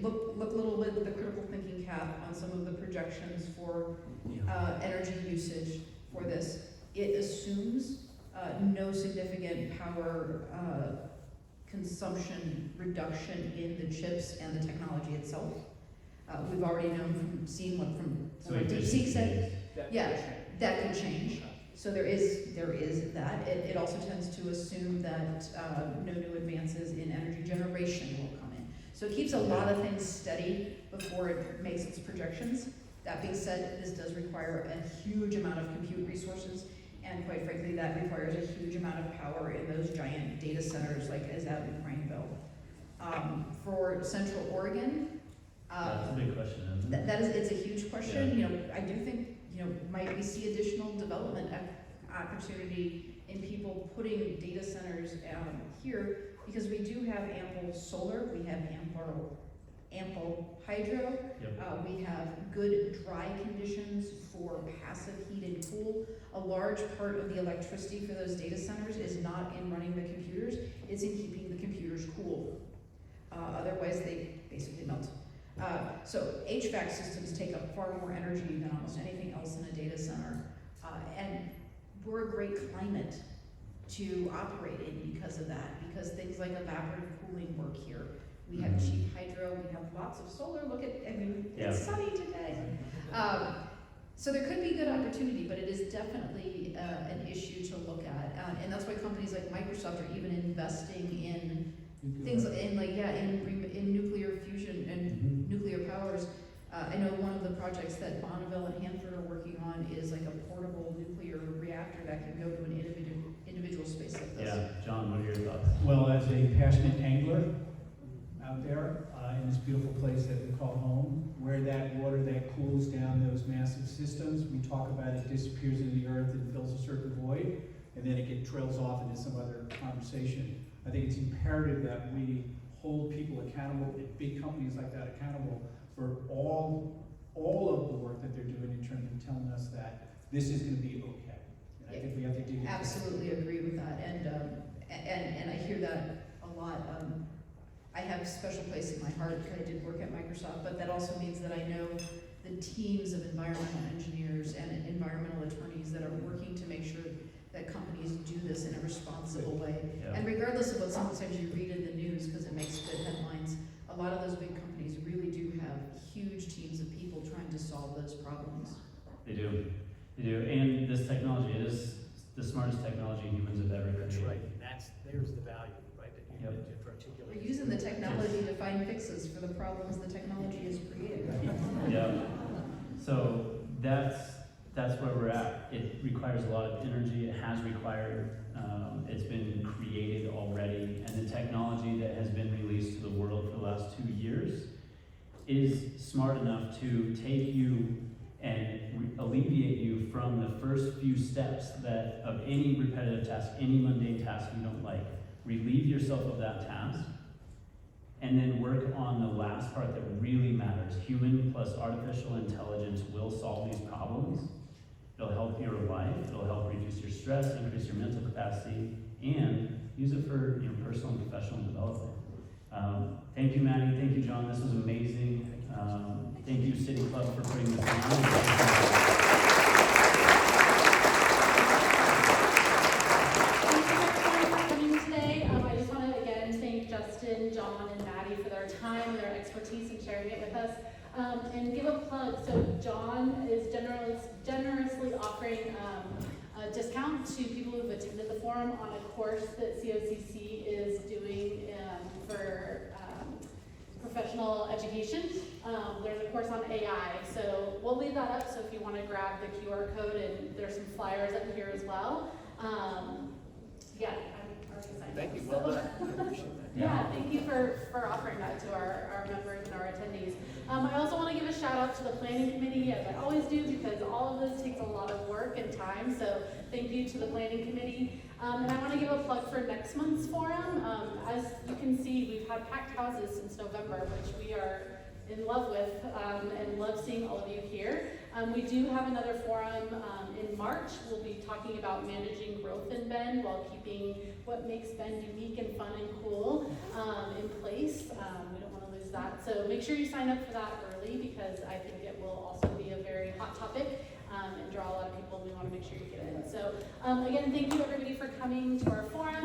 look a little bit with the critical thinking cap on some of the projections for energy usage for this. It assumes no significant power consumption reduction in the chips and the technology itself. We've already known from seeing what DeepSeek said. Yeah, that could change. So there is that. It also tends to assume that no new advances in energy generation will come in. So it keeps a lot of things steady before it makes its projections. That being said, this does require a huge amount of compute resources, and quite frankly, that requires a huge amount of power in those giant data centers like is out in Craneville. For Central Oregon, That's a big question, isn't it? it's a huge question. I do think might we see additional development opportunity in people putting data centers here because we do have ample solar, we have ample hydro, Yep. we have good dry conditions for passive heat and cool. A large part of the electricity for those data centers is not in running the computers, it's in keeping the computers cool. Otherwise they basically melt. So HVAC systems take up far more energy than almost anything else in a data center. And we're a great climate to operate in because of that, because things like evaporative cooling work here. We have cheap hydro, we have lots of solar. It's sunny today. So there could be good opportunity, but it is definitely an issue to look at. And that's why companies like Microsoft are even investing in things in nuclear fusion and nuclear powers. I know one of the projects that Bonneville and Hanford are working on is like a portable nuclear reactor that can go to an individual space like this. Yeah, John, what are your thoughts? Well, as a passionate angler out there in this beautiful place that we call home, where that water that cools down those massive systems, we talk about it disappears into the earth and fills a certain void, and then it trails off into some other conversation. I think it's imperative that we hold people accountable, big companies like that accountable, for all of the work that they're doing in terms of telling us that this is going to be okay. And I think we have to dig into that. Absolutely agree with that, and I hear that a lot. I have a special place in my heart because I did work at Microsoft, but that also means that I know the teams of environmental engineers and environmental attorneys that are working to make sure that companies do this in a responsible way. Yeah. And regardless of what sometimes you read in the news, news because it makes good headlines. A lot of those big companies really do have huge teams of people trying to solve those problems. They do. They do. And this technology is the smartest technology humans have ever created. That's right, and there's the value, right, that you Yep. need to articulate. We're using the technology to find fixes for the problems the technology has created. Yeah. So that's where we're at. It requires a lot of energy. It has required. It's been created already, and the technology that has been released to the world for the last 2 years is smart enough to take you and alleviate you from the first few steps of any repetitive task, any mundane task you don't like. Relieve yourself of that task, and then work on the last part that really matters. Human plus artificial intelligence will solve these problems. It'll help your life, it'll help reduce your stress, increase your mental capacity, and use it for your personal and professional development. Thank you, Maddie. Thank you, John. This was amazing. Thank you, City Club, for putting this on. Thank you everyone for coming today. I just want to again thank Justin, John, and Maddie for their time, their expertise in sharing it with us. And give a plug. So John is generously offering a discount to people who've attended the forum on a course that COCC is doing for professional education. There's a course on AI, so we'll leave that up. So if you want to grab the QR code, and there's some flyers up here as well. Yeah, I'm already signed Thank up, you, so- well done. I appreciate that. Yeah, thank you for offering that to our members and our attendees. I also want to give a shout out to the planning committee, as I always do, because all of this takes a lot of work and time, so thank you to the planning committee. And I want to give a plug for next month's forum. As you can see, we've had packed houses since November, which we are in love with, and love seeing all of you here. We do have another forum in March. We'll be talking about managing growth in Bend while keeping what makes Bend unique and fun and cool in place. We don't want to lose that. So make sure you sign up for that early, because I think it will also be a very hot topic and draw a lot of people, and we want to make sure you get in. So again, thank you everybody for coming to our forum.